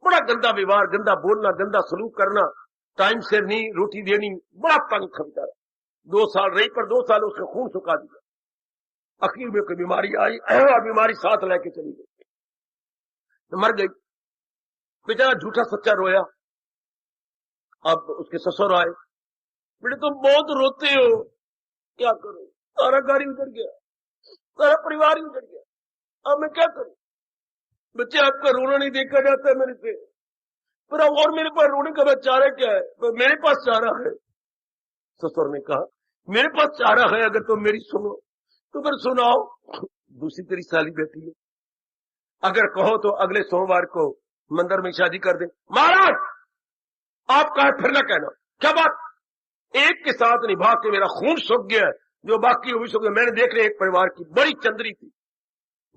बड़ा गंदा व्यवहार, गंदा बोलना, गंदा सलूक करना, टाइम से नहीं रोटी देनी, बड़ा तंग था बेचारा। 2 साल रही, पर 2 साल उसका खून सुखा दिया। आखिर में कोई बीमारी आई और बीमारी साथ लेके चली गई, तो मर गई। बेचारा झूठा सच्चा रोया। अब उसके ससुर आए, बेटे तुम बहुत रोते हो, क्या करो, सारा घर ही उजड़ गया, सारा परिवार ही उजड़ गया, अब मैं क्या करूं? बच्चे आपका रोना नहीं देखा जाता है मेरे से, पर और मेरे पास रोने का चारा क्या है? तो मेरे पास चारा है। ससुर ने कहा मेरे पास चारा है, अगर तुम मेरी सुनो तो फिर सुनाओ। दूसरी तेरी साली बैठी है, अगर कहो तो अगले सोमवार को मंदिर में शादी कर दे। महाराज आप कहा फिर ना कहना, क्या बात? एक के साथ निभा के मेरा खून सूख गया, जो बाकी वो भी सूख गया। मैंने देख लिया, एक परिवार की बड़ी चंद्री थी,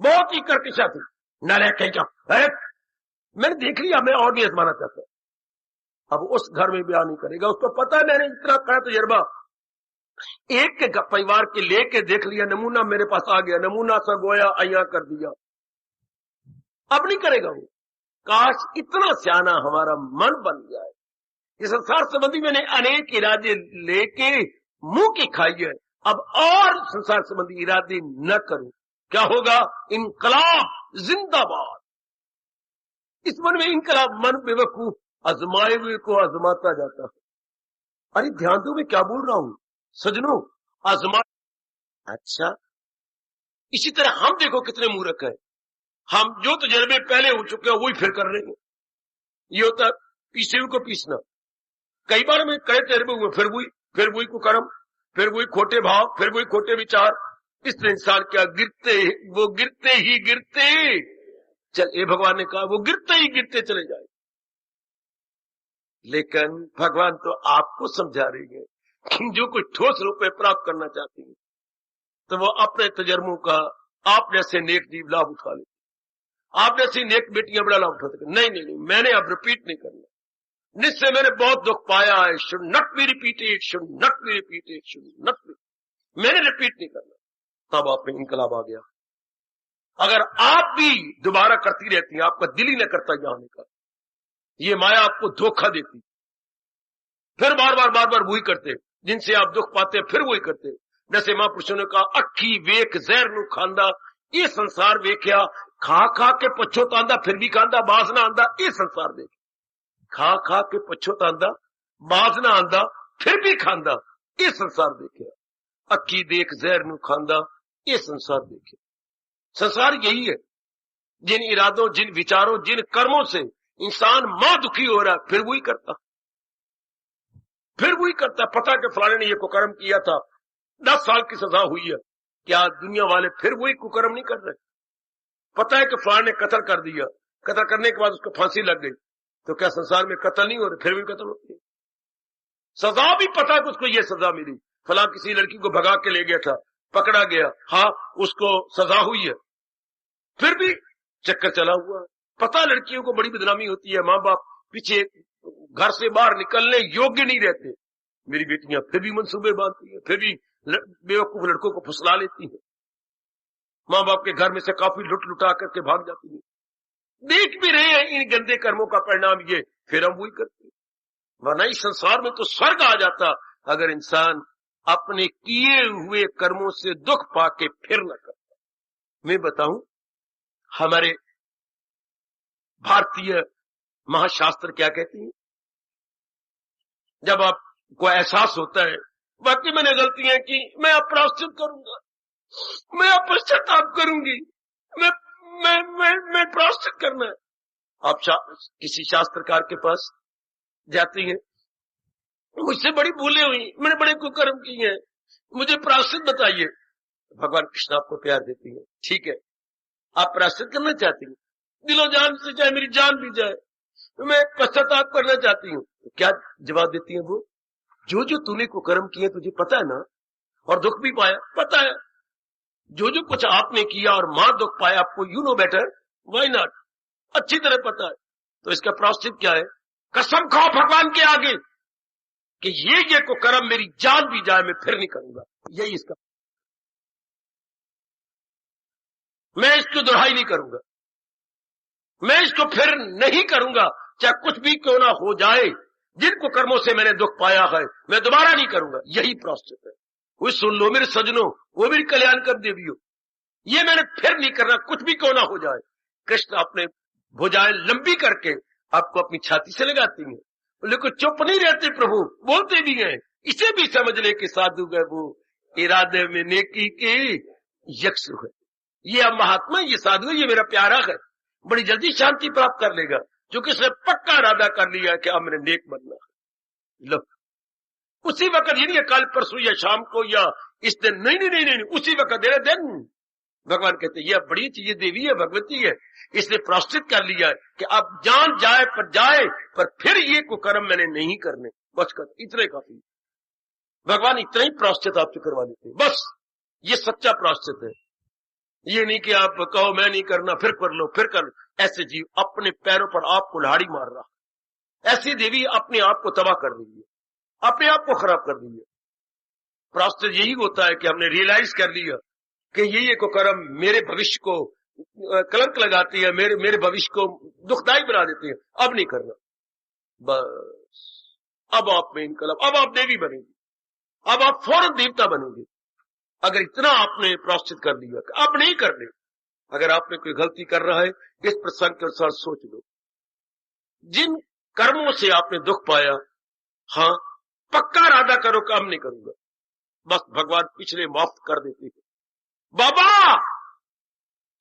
बहुत ही कर्कशा थी, नालायक क्या, मैंने देख लिया, मैं और भी आजमाना चाहता। अब उस घर में ब्याह नहीं करेगा, उसको पता है मैंने इतना कहा तजर्बा। एक के परिवार के लेके देख लिया, नमूना मेरे पास आ गया, नमूना सा गोया अया कर दिया, अब नहीं करेगा वो। काश इतना सियाना हमारा मन बन जाए। इस संसार संबंधी मैंने अनेक इरादे लेके मुंह की खाई है, अब और संसार संबंधी इरादे न करूं, क्या होगा? इनकलाब जिंदाबाद। इस मन में इनकलाब, मन बेवकूफ आजमाए हुए को आजमाता जाता है। अरे ध्यान दो मैं क्या बोल रहा हूं सजनों, आजमा। अच्छा, इसी तरह हम देखो कितने मूर्ख हैं, हम जो तजर्बे पहले हो चुके हैं वही फिर कर रहे हैं। ये होता है पीसे हुए को पीसना। कई बार में कई तजर्बे हुए, फिर वही कुकर्म, फिर वही खोटे भाव, फिर वही खोटे विचार। इस तरह इंसान क्या गिरते ही गिरते चल, ये भगवान ने कहा वो गिरते ही गिरते चले जाए। लेकिन भगवान तो आपको समझा रही है कि जो कोई ठोस रूप में प्राप्त करना चाहती है तो वो अपने तजर्बों का आप जैसे नेक जीव लाभ उठा ले, आप जैसी नेक बेटियां बड़ा लाभ उठा सके। नहीं, मैंने अब रिपीट नहीं करना, निश्चय मैंने बहुत दुख पाया है, should not be repeated, should not be repeated, should not be, मैंने रिपीट नहीं करना। तब आप में इनकलाब आ गया। अगर आप भी दोबारा करती रहती हैं, आपका दिल ही न करता जाने का, ये माया आपको धोखा देती, फिर बार बार वही करते, जिनसे आप दुख पाते फिर वही करते। जैसे महापुरुषों ने कहा, अक्खी वेख जहर नू खांदा, ये संसार वेख्या, खा खा के पछोतांदा फिर भी खांदा, बाज ना आंदा, ये संसार देख, खा खा के पछोतांदा, बाज ना आंदा फिर भी खांदा, ये संसार देखे। अक्खी देख जहर नू खांदा, ये संसार देखे। संसार यही है, जिन इरादों, जिन विचारों, जिन कर्मों से इंसान मां दुखी हो रहा है फिर वही करता, पता कि फलाने ने ये कुकर्म किया था, 10 साल की सजा हुई है, क्या दुनिया वाले फिर वही कुकर्म नहीं कर रहे? पता है कि फलाने ने कत्ल कर दिया, कत्ल करने के बाद उसको फांसी लग गई, तो क्या संसार में कत्ल नहीं हो रहे, फिर भी कत्ल होती है। सजा भी पता है कि उसको ये सजा मिली, फला किसी लड़की को भगा के ले गया था, पकड़ा गया, हाँ उसको सजा हुई है, फिर भी चक्कर चला हुआ है। पता लड़कियों को बड़ी बदनामी होती है, माँ बाप पीछे घर से बाहर निकलने योग्य नहीं रहते, मेरी बेटियां फिर भी मंसूबे बांधती है, फिर भी बेवकूफ लड़कों को फुसला लेती है, माँ बाप के घर में से काफी लुटा करके भाग जाती है। देख भी रहे हैं इन गंदे कर्मों का परिणाम ये, फिर हम वही करते हैं। वरना इस संसार में तो स्वर्ग आ जाता अगर इंसान अपने किए हुए कर्मों से दुख पाके फिर न करता। मैं बताऊं, हमारे भारतीय महाशास्त्र क्या कहती है, जब आपको एहसास होता है बाकी मैंने गलतियां की, मैं अपराश्चित करूंगा, मैं पश्चाताप करूंगी, मैं प्राश्चित करना है, आप किसी शास्त्रकार के पास जाती हैं, मुझसे बड़ी भूलें हुई, मैंने बड़े कुकर्म किए हैं, मुझे प्राश्चित बताइए। भगवान कृष्ण आपको प्यार देती है, ठीक है आप प्राश्चित करना चाहती हैं, दिलो जान से चाहे मेरी जान भी जाए, मैं पश्चाताप करना चाहती हूँ, तो क्या जवाब देती है वो, जो जो तूने कुकर्म किए तुझे पता है ना, और दुख भी पाया पता है, जो जो कुछ आपने किया और मां दुख पाया आपको, you know better, why not, अच्छी तरह पता है, तो इसका प्रायश्चित क्या है, कसम खाओ भगवान के आगे कि ये कुकर्म मेरी जान भी जाए मैं फिर नहीं करूंगा, यही इसका, मैं इसको दोहराई नहीं करूंगा, मैं इसको फिर नहीं करूंगा, चाहे कुछ भी क्यों ना हो जाए, जिन कुकर्मों से मैंने दुख पाया है मैं दोबारा नहीं करूंगा, यही प्रायश्चित है। वो सुन लो मेरे सजनों, वो मेरी कल्याण कर देवियो, ये मैंने फिर नहीं करना, कुछ भी क्यों ना हो जाए। कृष्ण अपने भुजाएं लंबी करके आपको अपनी छाती से लगाती हैं, लेकिन चुप नहीं रहते प्रभु, बोलते भी हैं, इसे भी समझ ले कि साधु है वो इरादे में नेकी के यक्षु है, ये अब महात्मा, ये साधु है, ये मेरा प्यारा है, बड़ी जल्दी शांति प्राप्त कर लेगा, जो कि उसने पक्का इरादा कर लिया कि अब मैंने नेक बनना है। लो उसी वक्त, ये कल परसों या शाम को या इस दिन, नहीं, उसी वक्त दे दिन भगवान कहते ये बड़ी चीज, ये देवी है, भगवती है, इसने प्रायश्चित कर लिया है कि अब जान जाए पर फिर ये कुकर्म मैंने नहीं करने, बच कर इतने काफी, भगवान इतना ही प्रायश्चित आपसे करवा देते, बस ये सच्चा प्रायश्चित है। ये नहीं कि आप कहो मैं नहीं करना फिर कर लो, फिर कर लो, ऐसे जीव अपने पैरों पर आप कुल्हाड़ी मार रहा, ऐसी देवी अपने आप को तबाह कर रही है, अपने आप को खराब कर रही है। प्रायश्चित यही होता है कि हमने रियलाइज कर लिया कि ये कुकर्म मेरे भविष्य को कलंक लगाती है, मेरे भविष्य को दुखदायी बना देती है, अब नहीं करना, बस अब आप में इनकलाब, अब आप देवी बनेगी, अब आप फौरन देवता बनेंगे, अगर इतना आपने प्रायश्चित कर लिया, अब नहीं करने, अगर आपने कोई गलती कर रहा है, इस प्रसंग के अनुसार सोच लो, जिन कर्मों से आपने दुख पाया, हाँ, पक्का इरादा करो कि अब नहीं करूंगा, बस भगवान पिछले माफ कर देते हैं। बाबा,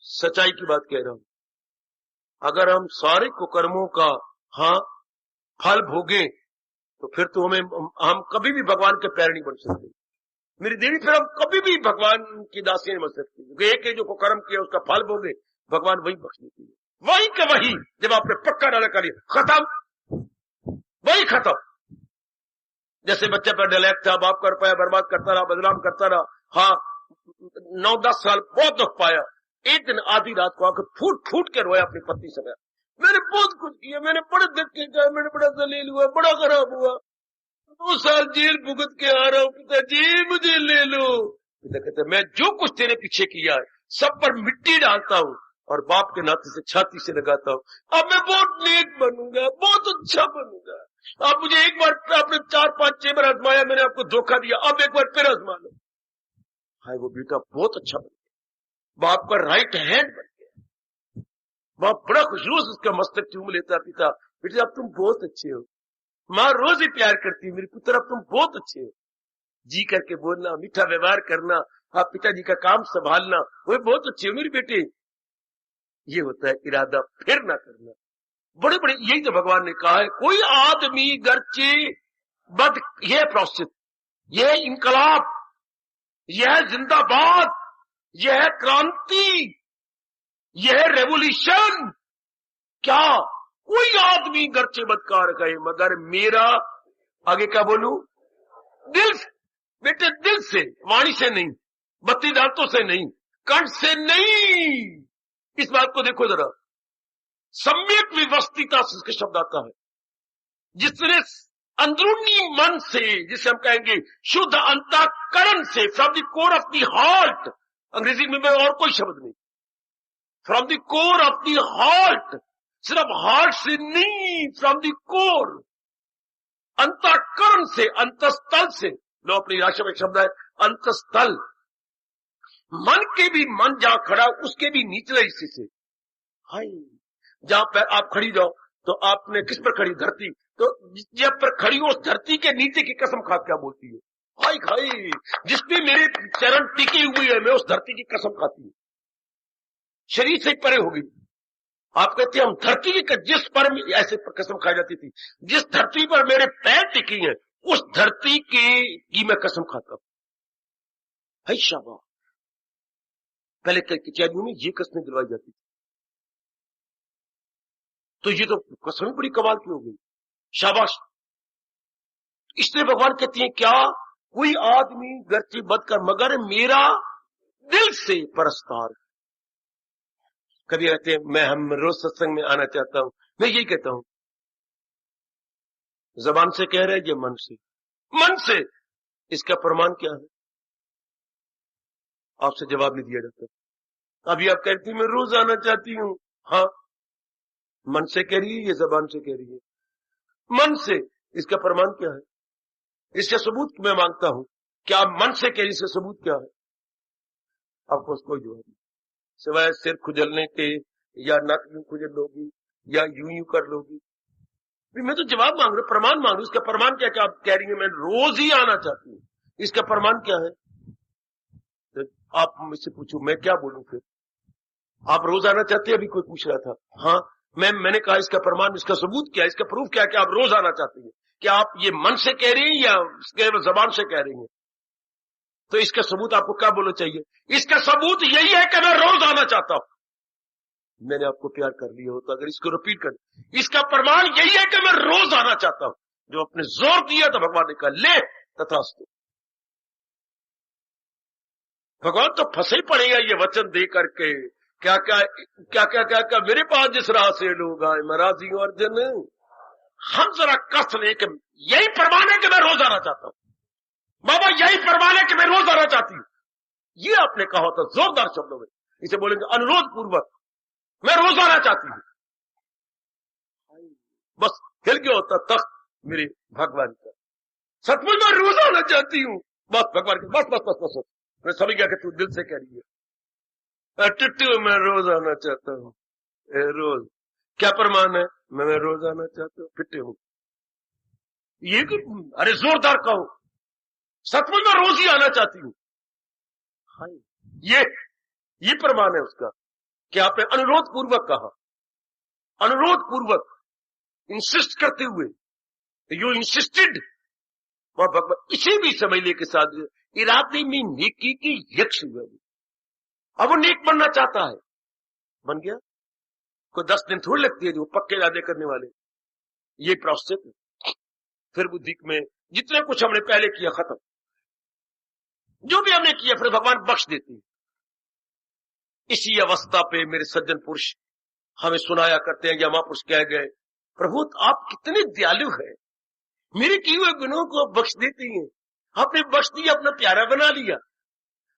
सच्चाई की बात कह रहा हूं, अगर हम सारे कुकर्मों का, हाँ, फल भोगे, तो फिर तो हम कभी भी भगवान के पैर नहीं बन सकते, मेरी देवी, फिर हम कभी भी भगवान की दासी नहीं बन सकते, क्योंकि एक जो कुकर्म किया उसका फल भोगे, भगवान वही बख्श देती है, वही के वही। जब आपने पक्का इरादा कर लिया, खत्म, वही खत्म। जैसे बच्चे पर डायलेक्ट था, बाप का रुपया बर्बाद करता रहा, बदनाम करता रहा, हाँ, 9-10 साल बहुत दुख पाया, एक दिन आधी रात को आकर फूट फूट के रोया अपनी पत्नी से, मैंने बहुत कुछ किया, मैंने बड़े धक्के खाए, मैंने बड़ा दलील हुआ, बड़ा खराब हुआ, 2 साल जेल भुगत के आ रहा हूं, पिताजी मुझे ले लो। पिता कहते मैं जो कुछ तेरे पीछे किया है सब पर मिट्टी डालता हूं और बाप के नाते से छाती से लगाता हूं, अब मैं बहुत नेक बनूंगा, बहुत अच्छा बनूंगा। अब मुझे एक बार आपने 4-5-6 बार आजमाया, मैंने आपको धोखा दिया, अब एक बार फिर आजमा लो। हाय, वो बेटा बहुत अच्छा बन गया, बाप का राइट हैंड बन गया, बाप बड़ा खुशरोज उसका मस्तक चूम लेता, पिता बेटा अब तुम बहुत अच्छे हो, माँ रोज ही प्यार करती है, मेरे पुत्र अब तुम बहुत अच्छे हो, जी करके बोलना, मीठा व्यवहार करना, आप पिताजी का काम संभालना, वो बहुत अच्छे हो मेरे बेटे। ये होता है इरादा फिर ना करना। बड़े बड़े यही तो भगवान ने कहा है, कोई आदमी गर्चे बद, यह प्रायश्चित, यह इनकलाब, यह जिंदाबाद, यह क्रांति, यह रेवोल्यूशन, क्या कोई आदमी गर्चे बदकार कहे मगर मेरा, आगे क्या बोलूं, दिल से, बेटे दिल से, वाणी से नहीं, बत्ती दांतों से नहीं, कंठ से नहीं। इस बात को देखो जरा, सम्यक व्यवस्थिता से इसका शब्द आता है, जिसने अंदरूनी मन से, जिसे हम कहेंगे शुद्ध अंतःकरण से, from the core of the heart, अंग्रेजी में और कोई शब्द नहीं, from the core of the heart, सिर्फ हार्ट से नहीं, फ्रॉम द कोर, अंतःकरण से, अंतस्थल से, लो अपनी राशि में शब्द है अंतस्थल, मन के भी, मन जहां खड़ा उसके भी निचले हिस्से से, हाय, जहां पर आप खड़ी जाओ तो आपने किस पर खड़ी, धरती, तो जब पर खड़ी हो उस धरती के नीचे की कसम खा क्या बोलती है, हाय खाई, जिसपे मेरे चरण टिके हुए है, मैं उस धरती की कसम खाती हूं, शरीर से परे होगी। आप कहते हैं हम धरती की, जिस पर ऐसे कसम खाई जाती थी, जिस धरती पर मेरे पैर टिकी हैं उस धरती की मैं कसम खाता हूं। है शाबाश, पहले कचहरियों में ये कसमें दिलवाई जाती थी, तो ये तो कसम बड़ी कमाल की हो गई, शाबाश। इसलिए भगवान कहती है क्या, कोई आदमी गर्ची बद कर मगर मेरा दिल से परस्तार। कभी कहते हैं मैं हम रोज सत्संग में आना चाहता हूं, मैं यही कहता हूं, जबान से कह रहे हैं, मन से, मन से, इसका प्रमाण क्या है, आपसे जवाब नहीं दिया जाता। अभी आप कहती मैं रोज आना चाहती हूं, हाँ, मन से कह रही है, ये जबान से कह रही है, मन से, इसका प्रमाण क्या है, इसका सबूत मैं मांगता हूं, क्या मन से कह रही, इसका सबूत क्या है, आपको कोई जवाब नहीं, सिवाय सिर खुजलने के, या नक यूं खुजल लोगी, या यूं कर लोगी। मैं तो जवाब मांग रहा हूं, प्रमाण मांग रहा हूं, इसका प्रमाण क्या, क्या आप कह रही है मैं रोज ही आना चाहती हूं, इसका प्रमाण क्या है, तो आप मुझसे पूछो मैं क्या बोलूं फिर, आप रोज आना चाहते हैं, अभी कोई पूछ रहा था, हाँ, मैंने कहा इसका प्रमाण, इसका सबूत क्या है, इसका प्रूफ क्या है कि आप रोज आना चाहती हैं, क्या आप ये मन से कह रही हैं या केवल जबान से कह रही हैं, तो इसका सबूत आपको क्या बोलना चाहिए, इसका सबूत यही है कि मैं रोज आना चाहता हूं, मैंने आपको प्यार कर लिया होता, अगर इसको रिपीट कर, इसका प्रमाण यही है कि मैं रोज आना चाहता हूं, जो आपने जोर दिया तो भगवान ने कहा ले तथास्तु। भगवान तो फंसे पड़े हैं ये वचन दे करके, क्या क्या क्या क्या क्या क्या मेरे पास जिस राह से लोग आए महाराजी अर्जुन, हम जरा कष्ट लेके, यही प्रमाण है कि मैं रोज आना चाहता हूं, बाबा यही प्रमाण है कि मैं रोज आना चाहती हूं, ये आपने कहा होता जोरदार शब्दों में, इसे बोलेंगे अनुरोध पूर्वक, मैं रोज आना चाहती हूं, बस हिल गया होता तख्त मेरे भगवान का, सचमुच मैं रोज आना चाहती हूं, बस भगवान के, बस बस बस बस, बस। मैं समझ गया कि तू दिल से कह रही है। टिट्टू मैं रोज आना चाहता हूँ, रोज। क्या प्रमाण है? मैं रोज आना चाहता हूँ, फिटे हूँ। ये कि अरे जोरदार कहो, सचमुच मैं रोज ही आना चाहती हूँ। ये प्रमाण है उसका कि आपने अनुरोध पूर्वक कहा, अनुरोध पूर्वक, इंसिस्ट करते हुए। You insisted. वह भगवान इसे भी समझ ले के साथ इरादे में नेकी की यक्ष हुआ। अब वो नेक बनना चाहता है, बन गया। कोई 10 दिन थोड़ी लगती है जो पक्के इरादे करने वाले। ये प्रोसेस है। फिर बुद्धि में जितने कुछ हमने पहले किया खत्म, जो भी हमने किया फिर भगवान बख्श देते हैं। इसी अवस्था पे मेरे सज्जन पुरुष हमें सुनाया करते हैं, या महापुरुष कह गए, प्रभु आप कितने दयालु हैं, मेरे किए हुए गुनों को बख्श देते हैं। आपने बख्श दिया, अपना प्यारा बना लिया,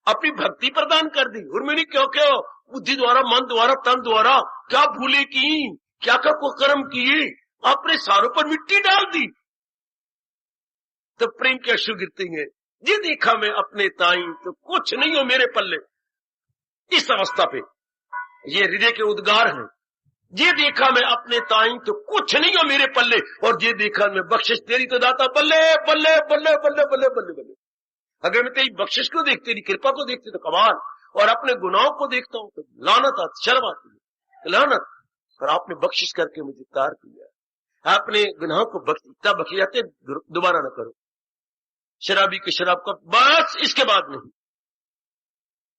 अपनी भक्ति प्रदान कर दी। और मैंने क्यों क्यों बुद्धि द्वारा, मन द्वारा, तन द्वारा क्या भूले की, क्या क्या को कर्म किए, आपने सारों पर मिट्टी डाल दी। तो प्रेम के अश्रु गिरते हैं। ये देखा मैं अपने ताई तो कुछ नहीं हो मेरे पल्ले। इस अवस्था पे ये हृदय के उद्गार हैं। ये देखा मैं अपने ताई तो कुछ नहीं हो मेरे पल्ले, और ये देखा मैं बख्शिश तेरी तो दाता बल्ले बल्ले बल्ले बल्ले बल्ले बल्ले बल्ले। अगर मैं तेरी बख्शिश को देखती, तेरी कृपा को देखती तो कमाल, और अपने गुनाहों को देखता हूं तो लानत आती, शर्म आती है, लानत। और आपने बख्शिश करके मुझे तार दिया। आपने गुनाहों को बख्शता बख्श जाते, दोबारा न करो। शराबी के शराब का बस, इसके बाद नहीं।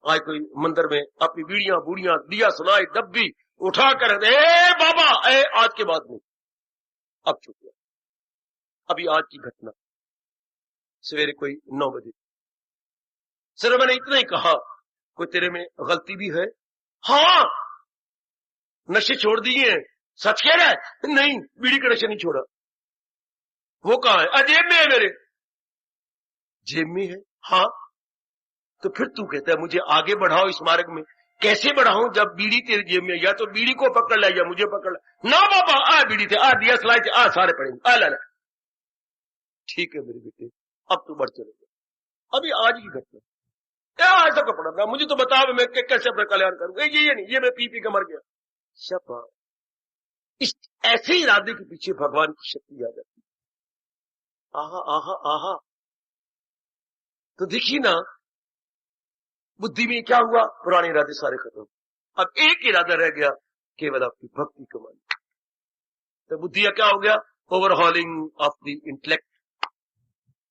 आज कोई मंदिर में अपनी बीड़ियां बूढ़ियां दिया सुनाई डब्बी उठा कर, बाबा आज के बाद नहीं। अब चुप गया। अभी आज की घटना, सवेरे कोई 9 बजे सिर्फ मैंने इतना ही कहा, कोई तेरे में गलती भी है? हाँ, नशे छोड़ दिए हैं। सच कह रहा है? नहीं, बीड़ी का नशा नहीं छोड़ा। वो कहाँ है? जेब में है मेरे। जेब में है? हाँ। तो फिर तू कहता है मुझे आगे बढ़ाओ इस मार्ग में। कैसे बढ़ाऊं जब बीड़ी तेरे जेब में? या तो बीड़ी को पकड़ ला या मुझे पकड़ ला। ना बाबा, आ बीड़ी थे, आ दिया सलाई थे, आ सारे पड़ेंगे, आ ला। ठीक है मेरे बेटे, अब तू बढ़ चलेगा। अभी आज की घटना, क्या ऐसा कपड़ा था, मुझे तो बता मैं कैसे अपना कल्याण करूंगा। ये नहीं, ये मैं पी के मर गया। शपा, इस ऐसे इरादे के पीछे भगवान की शक्ति आ जाती है। आहा आहा आहा। तो देखिए ना, बुद्धि में क्या हुआ, पुराने इरादे सारे खत्म। अब एक इरादा रह गया, केवल आपकी भक्ति कमानी। तो बुद्धि का क्या हो गया? Overhauling of the intellect.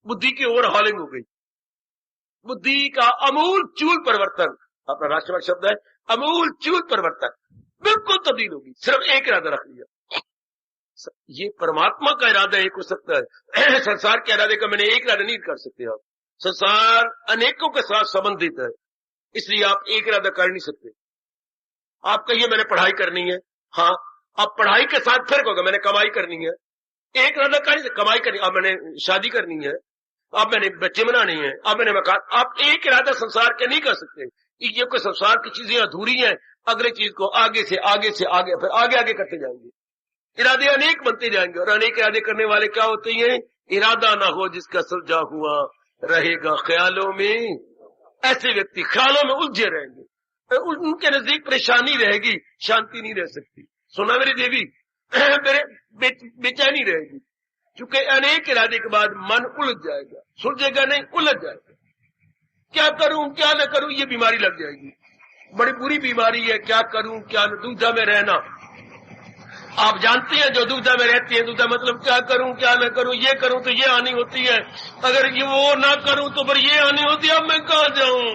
बुद्धि की ओवरहॉलिंग हो गई। बुद्धि का अमूल चूल परिवर्तन, अपना राष्ट्रवाद शब्द है, अमूल चूल परिवर्तन, बिल्कुल तब्दील होगी। सिर्फ एक इरादा रख लिया। ये परमात्मा का इरादा एक हो सकता है, संसार के इरादे का मैंने एक इरादा नहीं कर सकते आप। संसार अनेकों के साथ संबंधित है, इसलिए आप एक इरादा कर नहीं सकते। आप कहिए मैंने पढ़ाई करनी है, हाँ, अब पढ़ाई के साथ फिर होगा मैंने कमाई करनी है। एक इरादा कर, कमाई करनी, अब मैंने शादी करनी है, अब मैंने बच्चे बनाने हैं, अब मैंने मकान। आप एक इरादा संसार के नहीं कर सकते। ये कोई संसार की चीजें अधूरी हैं, अगले चीज को आगे से आगे से आगे, फिर आगे आगे करते जाएंगे। इरादे अनेक बनते जाएंगे, और अनेक इरादे करने वाले क्या होते हैं? इरादा ना हो जिसका सुलझा हुआ रहेगा ख्यालों में। ऐसे व्यक्ति ख्यालों में उलझे रहेंगे, उनके नजदीक परेशानी रहेगी, शांति नहीं रह सकती। सुना मेरी देवी, मेरे बेचैनी रहेगी, क्योंकि अनेक इरादे के बाद मन उलझ जाएगा, सुलझेगा नहीं, उलझ जाएगा। क्या करूं क्या न करूं, ये बीमारी लग जाएगी, बड़ी बुरी बीमारी है। क्या करूं क्या न, दुविधा में रहना। आप जानते हैं जो दुविधा में रहती है, दुविधा मतलब क्या करूं क्या न करूं, ये करूं तो ये हानि होती है, अगर ये वो ना करूं तो फिर ये हानि होती है, अब मैं कहां जाऊं,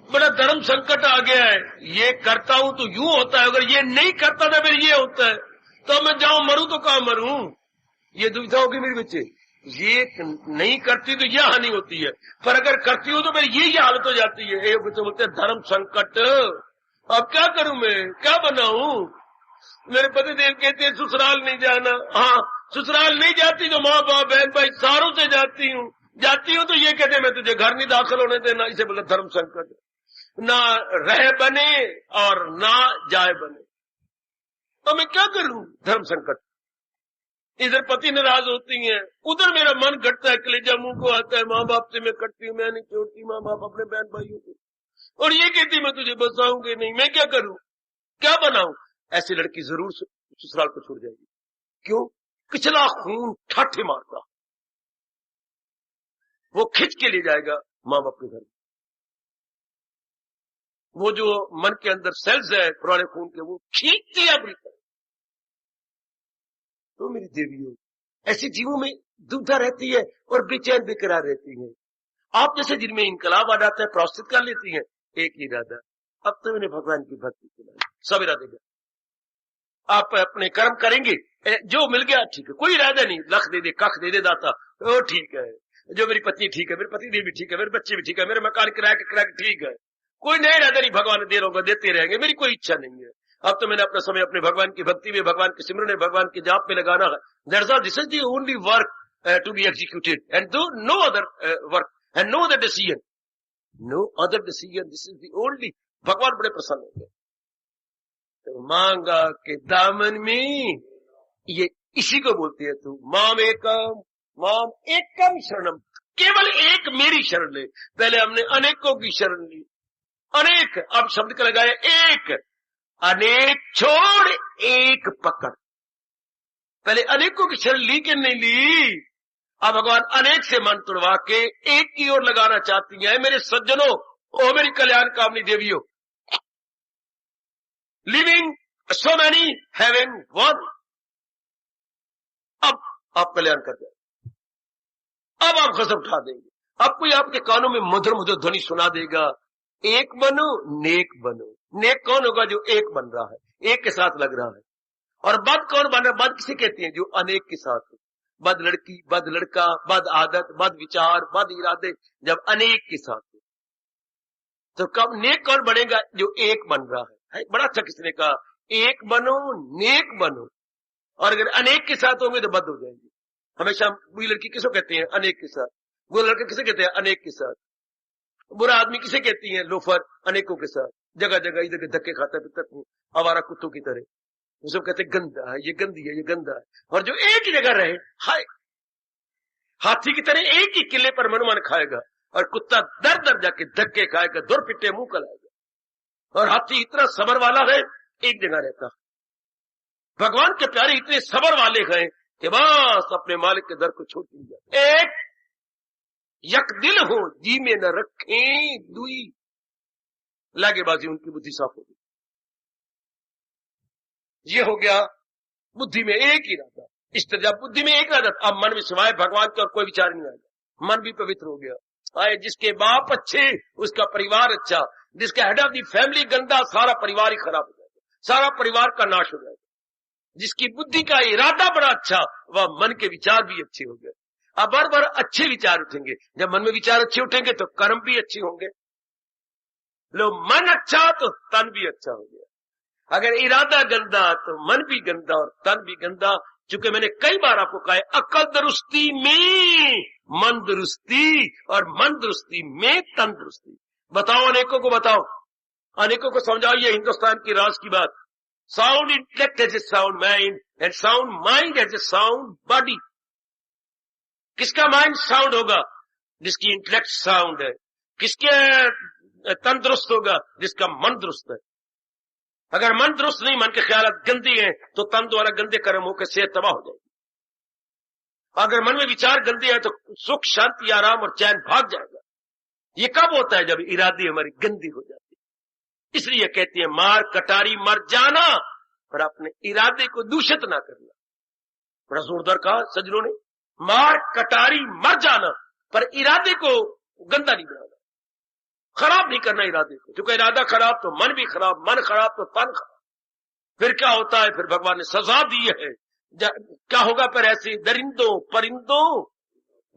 बड़ा धर्म संकट आ गया है। ये करता हूं तो यूं होता है, अगर ये नहीं करता तो फिर ये होता है, तो मैं जाऊं मरूं तो कहां मरूं। ये दुविधा होगी मेरे बच्चे। ये नहीं करती तो यह हानि होती है, पर अगर करती हो तो फिर ये हालत हो जाती है। एक बच्चे बोलते हैं धर्म संकट, अब क्या करूं मैं, क्या बनाऊं। मेरे पति देव कहते हैं ससुराल नहीं जाना। हाँ, ससुराल नहीं जाती तो माँ बाप बहन भाई सारों से जाती हूँ तो ये कहते मैं तुझे घर नहीं दाखिल होने देना। इसे बोले धर्म संकट, ना रह बने और ना जाए बने, तो मैं क्या करूं। धर्म संकट, इधर पति नाराज होती हैं, उधर मेरा मन घटता है, कलेजा मुंह को आता है, माँ बाप से मैं कटती हूँ, मैं नहीं छोड़ती माँ बाप अपने बहन भाइयों को, और ये कहती मैं तुझे बसाऊंगी नहीं, मैं क्या करूं, क्या बनाऊं। ऐसी लड़की जरूर ससुराल को छोड़ जाएगी। क्यों? पिछला खून ठाठे मारता, वो खिंच के ले जाएगा माँ बाप के घर। वो जो मन के अंदर सेल्स है पुराने खून के, वो खींचती है अपनी तरफ। तो मेरी देवियों, ऐसी जीवों में दुविधा रहती है और बेचैन बेकरार रहती है। आप जैसे जिनमें इनकलाब आ जाता है, प्रोस्थित कर लेती है, एक ही इरादा, अब तो मैंने भगवान की भक्ति चलाई, सब इरादे आप अपने कर्म करेंगे, जो मिल गया ठीक है, कोई इरादा नहीं, लख दे दे कख दे दे दाता, वो ठीक है, जो मेरी पत्नी ठीक है, मेरे पति देव भी ठीक है, मेरे बच्चे भी ठीक है, मेरे मकान किराया ठीक है, कोई नया इरादा नहीं, भगवान दे रहा देते रहेंगे, मेरी कोई इच्छा नहीं है। अब तो मैंने अपना समय अपने भगवान की भक्ति में, भगवान के सिमरन में, भगवान के जाप में लगाना है। That's all, this is the only work to be executed and no other work and no other decision, no other decision, this is the only. भगवान बड़े प्रसन्न होंगे। तो मांगा के दामन में, ये इसी को बोलती है तू माम एकम शरणम, केवल एक मेरी शरण ले। पहले हमने अनेकों की शरण ली, अनेक, अब शब्द का लगाया एक, अनेक छोड़ एक पकड़। पहले अनेकों की शरण ली कि नहीं ली, अब भगवान अनेक से मन तुड़वा के एक की ओर लगाना चाहती है। मेरे सज्जनों, ओ मेरी कल्याण कामनी देवियों, living so many having one. अब आप कल्याण कर जाए, अब आप गजब उठा देंगे। अब कोई आपके कानों में मधुर मधुर ध्वनि सुना देगा, एक बनो नेक बनो। नेक कौन होगा? जो एक बन रहा है, एक के साथ लग रहा है। और बद कौन बन रहा है? बद किसे कहती है? जो अनेक के साथ है। बद लड़की, बद लड़का, बद आदत, बद विचार, बद इरादे जब अनेक के साथ है, तो कब नेक कौन बनेगा? जो एक बन रहा है। बड़ा अच्छा किसने कहा, एक बनो नेक बनो। और अगर अनेक के साथ होंगे तो बद हो जाएंगे। हमेशा बुरी लड़की किसको कहते हैं? अनेक के साथ। बुरा लड़का किसे कहते हैं? अनेक के साथ। बुरा आदमी किसे कहती है? लोफर, अनेकों के साथ। जगह जगह इधर धक्के खाता है तक आवारा कुत्तों की तरह। वो सब कहते गंदा है, ये गंदी है, ये गंदा है। और जो एक ही जगह रहे, हाय, हाथी की तरह एक ही किले पर मनमान खाएगा, और कुत्ता दर दर जाके धक्के खाएगा, दुर पिटे मुंह कलाएगा। और हाथी इतना सबर वाला है, एक जगह रहता। भगवान के प्यारे इतने सबर वाले हैं कि बस अपने मालिक के दर को छोड़ दिया। एक यक दिल हो जी में न रखे दुई, लागेबाजी उनकी बुद्धि साफ होगी। ये हो गया बुद्धि में एक ही इरादा। इस तरह जब बुद्धि में एक इरादा, अब मन में सिवाय भगवान का और कोई विचार नहीं आएगा। मन भी पवित्र हो गया। आए जिसके बाप अच्छे उसका परिवार अच्छा, जिसका हेड ऑफ द फैमिली गंदा सारा परिवार ही खराब हो जाएगा, सारा परिवार का नाश हो जाएगा। जिसकी बुद्धि का इरादा बड़ा अच्छा, वह मन के विचार भी अच्छे हो गए। अब बार बार अच्छे विचार उठेंगे। जब मन में विचार अच्छे उठेंगे तो कर्म भी अच्छे होंगे। लो मन अच्छा तो तन भी अच्छा हो गया। अगर इरादा गंदा तो मन भी गंदा और तन भी गंदा। चूंकि मैंने कई बार आपको कहा है, अकल दुरुस्ती में मन दुरुस्ती और मन दुरुस्ती में तन दुरुस्ती। बताओ, अनेकों को बताओ, अनेकों को समझाओ। ये हिंदुस्तान की राज की बात। Sound intellect has a sound mind and sound mind has a sound body. किसका माइंड साउंड होगा? जिसकी इंटेलेक्ट साउंड है। किसके तंदुरुस्त होगा? जिसका मन दुरुस्त है। अगर मन दुरुस्त नहीं, मन के ख्यालात गंदे हैं, तो तन द्वारा गंदे कर्म होकर सेहत तबाह हो जाएगी। अगर मन में विचार गंदे हैं तो सुख, शांति, आराम और चैन भाग जाएगा। ये कब होता है? जब इरादे हमारी गंदी हो जाती है। इसलिए कहती है, मार कटारी मर जाना, पर अपने इरादे को दूषित ना करना। बड़ा जोरदार कहा सज्जनों ने, मार कटारी मर जाना, पर इरादे को गंदा नहीं बनाना, खराब नहीं करना इरादे को। क्योंकि इरादा खराब तो मन भी खराब, मन खराब तो तन खराब। फिर क्या होता है? फिर भगवान ने सजा दी है। क्या होगा? पर ऐसे दरिंदों परिंदों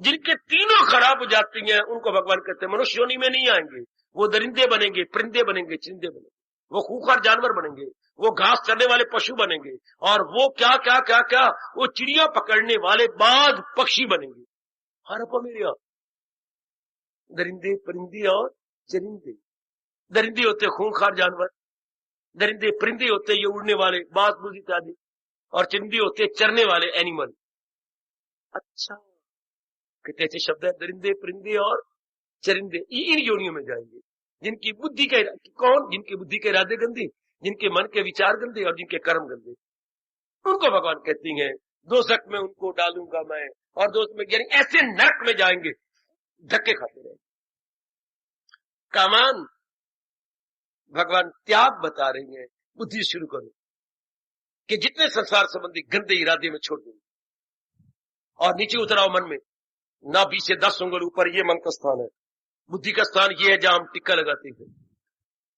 जिनके तीनों खराब हो जाती हैं, उनको भगवान कहते हैं मनुष्य योनि में नहीं आएंगे। वो दरिंदे बनेंगे, परिंदे बनेंगे, चिंदे बनेंगे, वो खूंखार जानवर बनेंगे, वो घास चढ़ने वाले पशु बनेंगे, और वो क्या क्या क्या क्या वो चिड़िया पकड़ने वाले बाघ पक्षी बनेंगे। हरपा मेरे दरिंदे परिंदे और चरिंदे। दरिंदे होते खूंखार जानवर, दरिंदे परिंदे होते ये उड़ने वाले बाज बुज इत्यादि, और चिंदी होते चरने वाले एनिमल। अच्छा, कितने ऐसे शब्द है, दरिंदे परिंदे और चरिंदे, इन योनियों में जाएंगे जिनकी बुद्धि के, कौन, जिनकी बुद्धि के इरादे गंदे, जिनके मन के विचार गंदे और जिनके कर्म गंदे, उनको भगवान कहती हैं दोजख में उनको डालूंगा मैं, और दोस्त में यानी ऐसे नरक में जाएंगे, धक्के खाते रहेंगे। कामान भगवान त्याग बता रही हैं, बुद्धि शुरू करो कि जितने संसार संबंधी गंदे इरादे में छोड़ दो और नीचे उतराओ मन में, ना 20 से 10 उंगल ऊपर ये मन का स्थान है, बुद्धि का स्थान ये है जहां हम टिक्का लगाते हैं,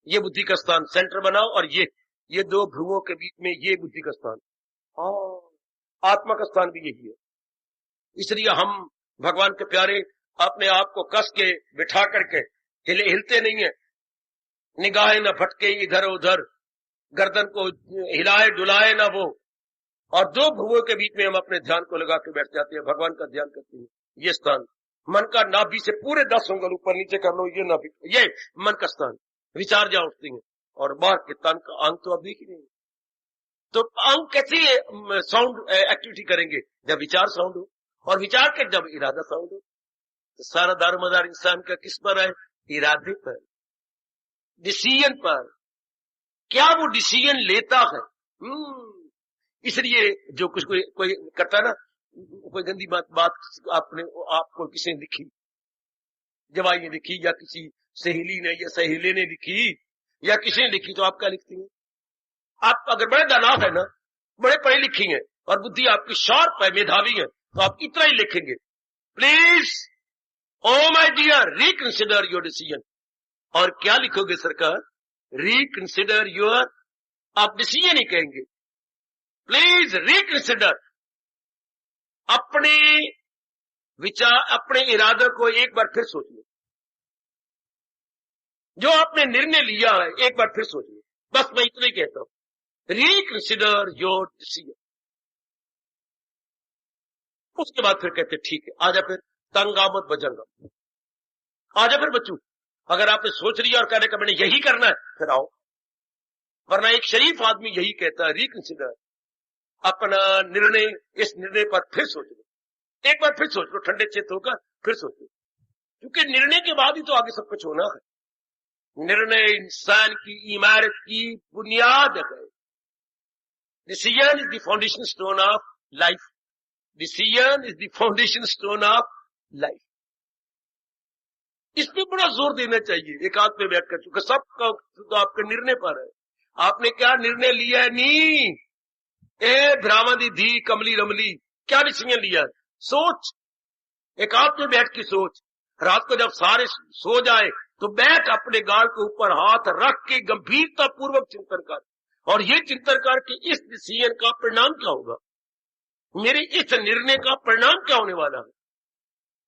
ये बुद्धि का स्थान सेंटर बनाओ, और ये 2 भ्रुवों के बीच में ये बुद्धि का स्थान, आत्मा का स्थान भी यही है। इसलिए हम भगवान के प्यारे अपने आप को कस के बिठा करके हिलते नहीं है, निगाहें न भटके इधर उधर, गर्दन को हिलाए डुलाए ना वो, और 2 भुवों के बीच में हम अपने ध्यान को लगा के बैठ जाते हैं, भगवान का ध्यान करते हैं। ये स्थान मन का नाभि से पूरे 10 उंगल ऊपर नीचे कर लो, ये नाभि, ये मन का स्थान, विचार जहां उठते हैं, और बाहर के तन का अंग तो अब देख ही नहीं, तो अंग कैसे साउंड एक्टिविटी करेंगे, जब विचार साउंड हो, और विचार के जब इरादा साउंड हो। तो सारा दारोमदार इंसान का किस पर है, इरादे पर, डिसीजन पर, क्या वो डिसीजन लेता है। इसलिए जो कुछ कोई करता है ना, कोई गंदी बात आपको किसी ने लिखी, जवाई ने लिखी, या किसी सहेली ने या सहेली ने लिखी, या किसी ने लिखी, तो आप क्या लिखती हैं? आप अगर बड़े दानाव है ना, बड़े पढ़े लिखी हैं और बुद्धि आपकी शार्प है, मेधावी है, तो आप इतना ही लिखेंगे, please oh my dear reconsider your decision. और क्या लिखोगे सरकार? रिकंसिडर योर, आप डिसीजन ही कहेंगे, प्लीज रिकंसिडर, अपने विचार, अपने इरादे को एक बार फिर सोच लो, जो आपने निर्णय लिया है एक बार फिर सोच लो, बस मैं इतना ही कहता हूं, रिकंसिडर योर डिसीजन। उसके बाद फिर कहते ठीक है, आजा फिर तंगा मत बजंगा, आजा फिर बच्चू, अगर आपने सोच लिया और कहने का मैंने यही करना है, फिर आओ, वरना एक शरीफ आदमी यही कहता है, रिकंसिडर, अपना निर्णय, इस निर्णय पर फिर सोच लो, एक बार फिर सोच लो, ठंडे चित्त होकर फिर सोच लो, क्योंकि निर्णय के बाद ही तो आगे सब कुछ होना है। निर्णय इंसान की इमारत की बुनियाद है। Decision is the foundation stone of life, decision is the foundation stone of life. इस पे बड़ा जोर देना चाहिए एक आध पे बैठकर, चूंकि सबका तो आपके निर्णय पर है, आपने क्या निर्णय लिया है। नी ए भ्रामदी धी कमली रमली, क्या डिसीजन लिया है? सोच, एक आध पे बैठ की सोच, रात को जब सारे सो जाए तो बैठ अपने गाल के ऊपर हाथ रख के गंभीरता पूर्वक चिंतन कर, और ये चिंतन कर कि इस डिसीजन का परिणाम क्या होगा, मेरे इस निर्णय का परिणाम क्या होने वाला है।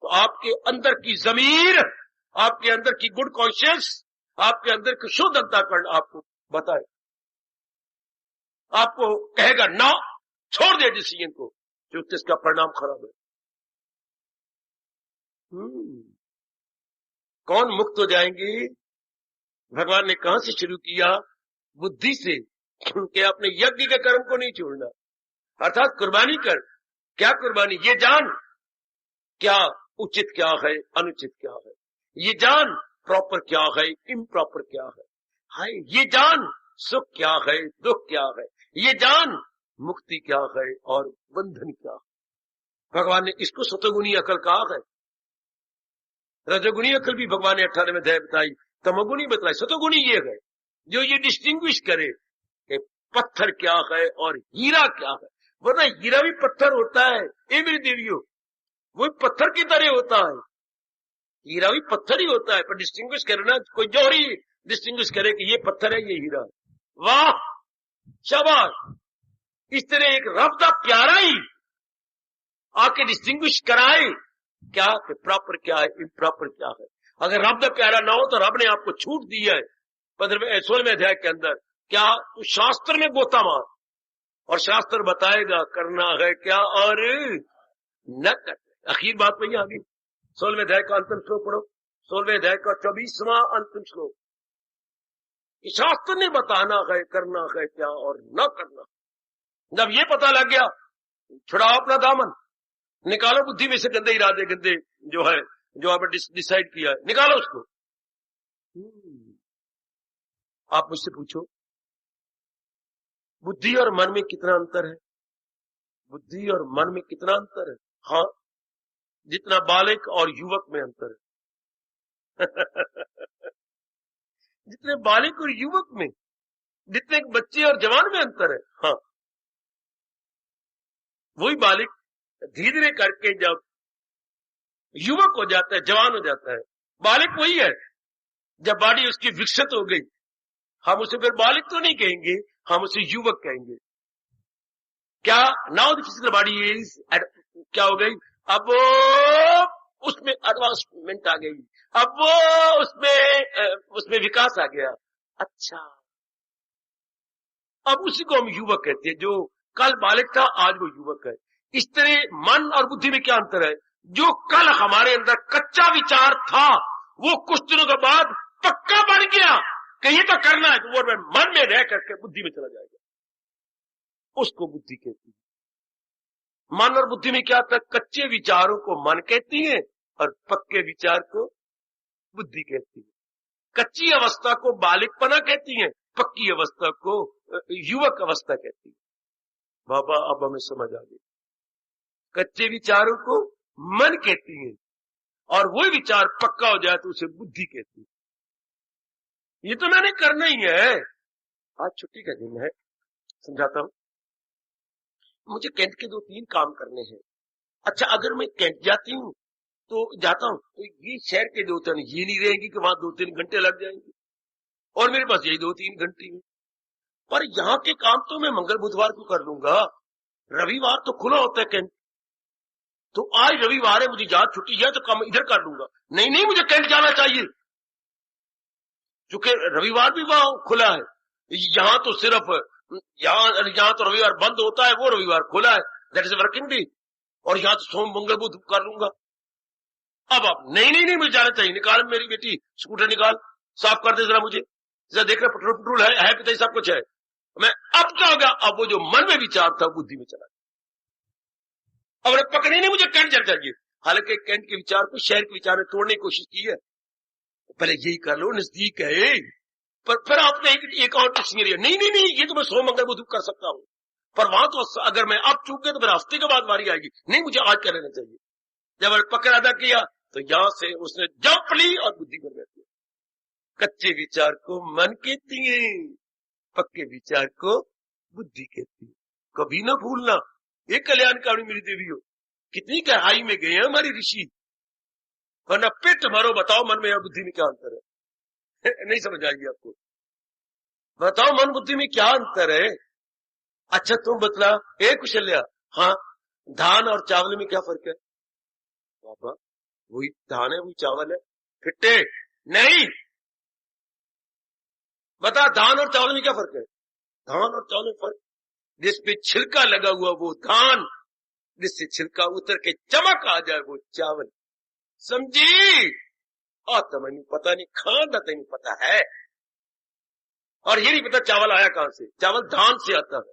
तो आपके अंदर की जमीर, आपके अंदर की गुड कॉन्शियस, आपके अंदर की शुद्ध अंतःकरण आपको बताए, आपको कहेगा ना, छोड़ दे डिसीजन को, जो इसका परिणाम खराब है। कौन मुक्त हो जाएंगे? भगवान ने कहां से शुरू किया? बुद्धि से, कि अपने यज्ञ के कर्म को नहीं छोड़ना, अर्थात कुर्बानी कर। क्या कुर्बानी? ये जान क्या उचित क्या है, अनुचित क्या है, ये जान प्रॉपर क्या है, इम्प्रॉपर क्या है, हाय ये जान सुख क्या है, दुख क्या है, ये जान मुक्ति क्या है और बंधन क्या है। भगवान ने इसको सतोगुणी अकल कहा है। रजोगुणी अकल भी भगवान ने 18वें अध्याय बताई, तमोगुणी बताई, सतोगुणी ये है जो ये डिस्टिंग्विश करे कि पत्थर क्या है और हीरा क्या है। वरना हीरा भी पत्थर होता है, ए मेरी देवियों, वो पत्थर की तरह होता है, हीरा भी पत्थर ही होता है, पर डिस्टिंग्विश करना, कोई जोहरी डिस्टिंग्विश करे कि ये पत्थर है, ये हीरा है, वाह शाबाश। इस तरह एक रब का प्यारा ही आके डिस्टिंग्विश कराए क्या कि प्रॉपर क्या है, इम्प्रॉपर क्या है। अगर रब का प्यारा ना हो तो रब ने आपको छूट दी है 16वें अध्याय के अंदर, क्या तो शास्त्र में गोता मार, और शास्त्र बताएगा करना है क्या और न करना। आखिर बात वही आ गई। 16वें अध्याय का अंतिम श्लोक पढ़ो, 16वें अध्याय का 24वां अंतिम श्लोक। शास्त्र ने बताना है करना है क्या और न करना। जब ये पता लग गया, छुड़ाओ अपना दामन, निकालो बुद्धि में से गंदे इरादे, गंदे जो है, जो आपने डिसाइड किया है, निकालो उसको। आप मुझसे पूछो, बुद्धि और मन में कितना अंतर है? बुद्धि और मन में कितना अंतर है? हाँ, जितना बालिक और युवक में अंतर है। जितने बालिक और युवक में, जितने बच्चे और जवान में अंतर है। हाँ, वही बालिक धीरे धीरे करके जब युवक हो जाता है, जवान हो जाता है। बालिक वही है जब बॉडी उसकी विकसित हो गई, हम उसे फिर बालिक तो नहीं कहेंगे, हम उसे युवक कहेंगे। क्या now the physical body is, क्या हो गई, अब वो उसमें एडवांसमेंट आ गई, अब वो उसमें विकास आ गया। अच्छा, अब उसी को हम युवक कहते हैं। जो कल बालिक था आज वो युवक है। इस तरह मन और बुद्धि में क्या अंतर है? जो कल हमारे अंदर कच्चा विचार था वो कुछ दिनों के बाद पक्का बन गया कि ये तो करना है, तो वो मन में रह करके बुद्धि में चला जाएगा, उसको बुद्धि कहती है। मन और बुद्धि में क्या था? कच्चे विचारों को मन कहती है और पक्के विचार को बुद्धि कहती है। कच्ची अवस्था को बालिकपना कहती है, पक्की अवस्था को युवक अवस्था कहती है। बाबा अब हमें समझ आ गई, कच्चे विचारों को मन कहती है और वही विचार पक्का हो जाए तो उसे बुद्धि कहती है। ये तो मैंने करना ही है। आज छुट्टी का दिन है, समझाता हूं। मुझे कैंट के 2-3 काम करने हैं। अच्छा, अगर मैं कैंट जाता हूं तो ये शहर के 2-3 ये नहीं रहेंगी कि वहां 2-3 घंटे लग जाएंगे और मेरे पास यही 2-3 घंटे हैं। पर यहाँ के काम तो मैं मंगल बुधवार को कर लूंगा, रविवार तो खुला होता है कैंट, तो आज रविवार है, मुझे जहां छुट्टी है तो काम इधर कर लूंगा। नहीं, मुझे कैंट जाना चाहिए क्योंकि रविवार भी वहां खुला है। यहाँ तो सिर्फ यहाँ तो रविवार बंद होता है, वो रविवार खुला है, दैट इज वर्किंग डे, और यहाँ तो सोम मंगल बुध कर लूंगा। अब आप नहीं मुझे जाना चाहिए। निकाल मेरी बेटी, स्कूटर निकाल, साफ कर दे जरा, मुझे जरा देख रहे पेट्रोल है पिता, सब कुछ है। मैं अब क्या हो गया, अब वो जो मन में विचार था बुद्धि में चला गया। अब पकड़े नहीं, मुझे कैंट चल चाहिए। हालांकि कैंट के विचार को शहर के विचार में तोड़ने की कोशिश की है, पहले यही कर लो, नजदीक है। पर फिर आपने एक और टिप्स लिया, नहीं, ये तो मैं सोम मंगल बुध कर सकता हूं, पर वहां तो अगर मैं अब चूक गया तो फिर हफ्ते के बाद बारी आएगी। नहीं, मुझे आज कर लेना चाहिए। जब पकड़ अदा किया तो यहां से उसने जंप ली और बुद्धि कर बैठी। कच्चे विचार को मन कहती है, पक्के विचार को बुद्धि कहती है। कभी ना भूलना, ये कल्याणकारी मेरी देवी हो, कितनी गहराई में गए हैं हमारी ऋषि। वरना पेट भरो, बताओ मन में और बुद्धि में क्या अंतर है? नहीं समझ आएगी आपको। बताओ मन बुद्धि में क्या अंतर है? अच्छा तुम बतला, एक कुशल्या, हाँ, धान और चावल में क्या फर्क है? बाबा वही धान है, वही चावल है। फिट्टे नहीं, बता धान और चावल में क्या फर्क है? धान और चावल में फर्क, जिसपे छिलका लगा हुआ वो धान, जिससे छिलका उतर के चमक आ जाए वो चावल। समझी? और तुम्हें पता नहीं, खाना नहीं पता है, और ये नहीं पता चावल आया कहां से। चावल धान से आता है।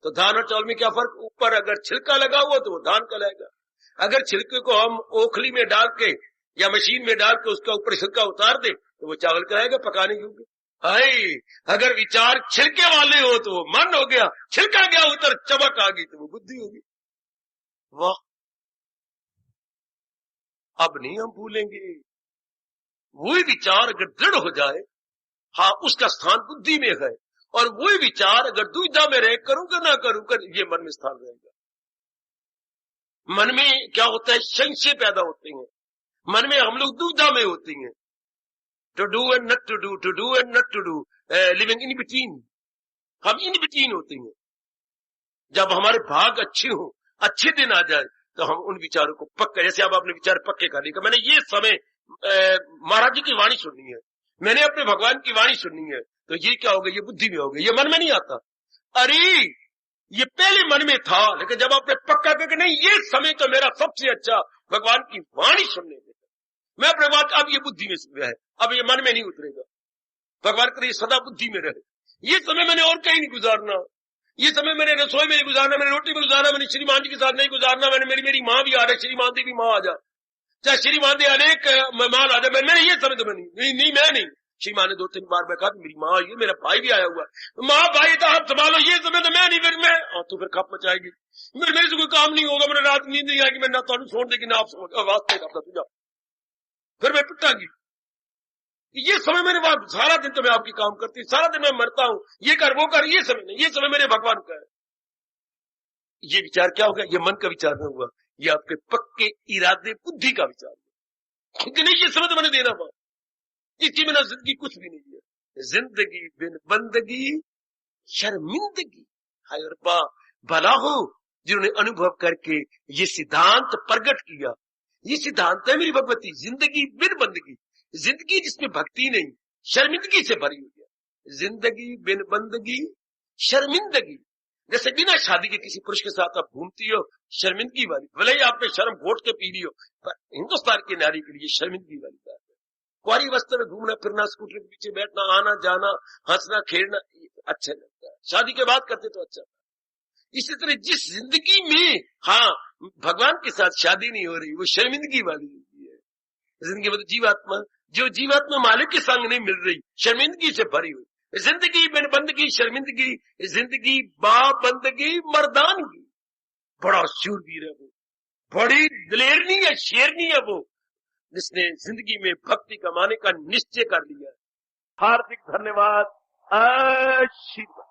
तो धान और चावल में क्या फर्क? ऊपर अगर छिलका लगा हुआ तो वो धान का लगेगा, अगर छिलके को हम ओखली में डाल के या मशीन में डाल के उसका ऊपर छिलका उतार दे तो वो चावल का रहेगा, पकाने योग्य। हाय, अगर विचार छिलके वाले हो तो वो मन हो गया, छिलका गया उतर, चमक आ गई तो वो बुद्धि होगी। वाह, अब नहीं हम भूलेंगे। वही विचार अगर दृढ़ हो जाए, हाँ, उसका स्थान बुद्धि में है, और वही विचार अगर दुविधा में रहे, करूंगा ना करूंगा, ये मन में स्थान रहेगा। मन में क्या होता है? संशय पैदा होते हैं, मन में हम लोग दुविधा में होते हैं, to do and not to do, to do and not to do, living in between. हम इन बिटवीन होते हैं। जब हमारे भाग अच्छे हो, अच्छे दिन आ जाए तो हम उन विचारों को पक्का, जैसे अब आपने विचार पक्के कर लिया, मैंने ये समय महाराज जी की वाणी सुननी है, मैंने अपने भगवान की वाणी सुननी है, तो ये क्या होगा? ये बुद्धि में होगा, ये मन में नहीं आता। अरे ये पहले मन में था, लेकिन जब आपने पक्का करके नहीं, ये समय तो मेरा सबसे अच्छा भगवान की वाणी सुनने में, मैं अपने बात, अब ये बुद्धि में है, अब ये मन में नहीं उतरेगा। भगवान करे सदा बुद्धि में रहे, ये समय मैंने और कहीं नहीं गुजारना, ये समय मैंने रसोई में नहीं गुजारना, मैंने रोटी में गुजारना, मैंने श्रीमान जी के साथ नहीं गुजारना, मैंने मेरी माँ भी आ जाए, श्रीमान जी भी माँ आ जाए, चाहे श्रीमान जी अनेक मेहमान आ जाए, मैंने ये समय तो नहीं मैं नहीं। श्रीमान ने 2-3 बार मैं कहा मेरी माँ आई है, मेरा भाई भी आया हुआ है, माँ भाई तो आप संभालो, ये समय तो मैं नहीं, फिर मैं तो फिर खप मचाएगी, मेरे से कोई काम नहीं होगा, मैंने रात नींद नहीं आएगी, मैं ना तो छोड़ देगी ना आप वास्ते करता तुझा, फिर मैं पिटागी। ये समय मेरे बाद सारा दिन तो मैं आपकी काम करती, सारा दिन मैं मरता हूं, ये कर वो कर, ये समय नहीं, ये समय मेरे भगवान का है। ये विचार क्या होगा? ये मन का विचार नहीं हुआ, ये आपके पक्के इरादे बुद्धि का विचार हुआ, क्योंकि नहीं ये समय तो मैंने देना पा, इसकी बिना जिंदगी कुछ भी नहीं है। जिंदगी बिन बंदगी शर्मिंदगी। हाय अरबा भला हो जिन्होंने अनुभव करके ये सिद्धांत प्रकट किया। ये सिद्धांत है मेरी भगवती, जिंदगी बिन बंदगी, जिंदगी जिसमें भक्ति नहीं, शर्मिंदगी से भरी हुई है। जिंदगी बिन बंदगी शर्मिंदगी, जैसे बिना शादी के किसी पुरुष के साथ आप घूमती हो, शर्मिंदगी वाली, भले ही आप पे शर्म घोट के पी रही हो, पर हिंदुस्तान की नारी के लिए शर्मिंदगी वाली बात है। कुंवारी अवस्था में घूमना फिरना, स्कूटर के पीछे बैठना, आना जाना, हंसना खेलना अच्छा लगता है, शादी के बाद करते तो अच्छा था। इसी तरह जिस जिंदगी में भगवान के साथ शादी नहीं हो रही, वो शर्मिंदगी वाली जिंदगी है। जिंदगी मतलब जीवात्मा, जो जीवात्मा मालिक के संग नहीं मिल रही, शर्मिंदगी से भरी हुई जिंदगी बिन बंदगी शर्मिंदगी, जिंदगी बा बंदगी मर्दानगी। बड़ा शूरवीर है वो, बड़ी दिलेरनी है, शेरनी है वो, जिसने जिंदगी में भक्ति कमाने का निश्चय कर लिया। हार्दिक धन्यवाद, आशीर्वाद।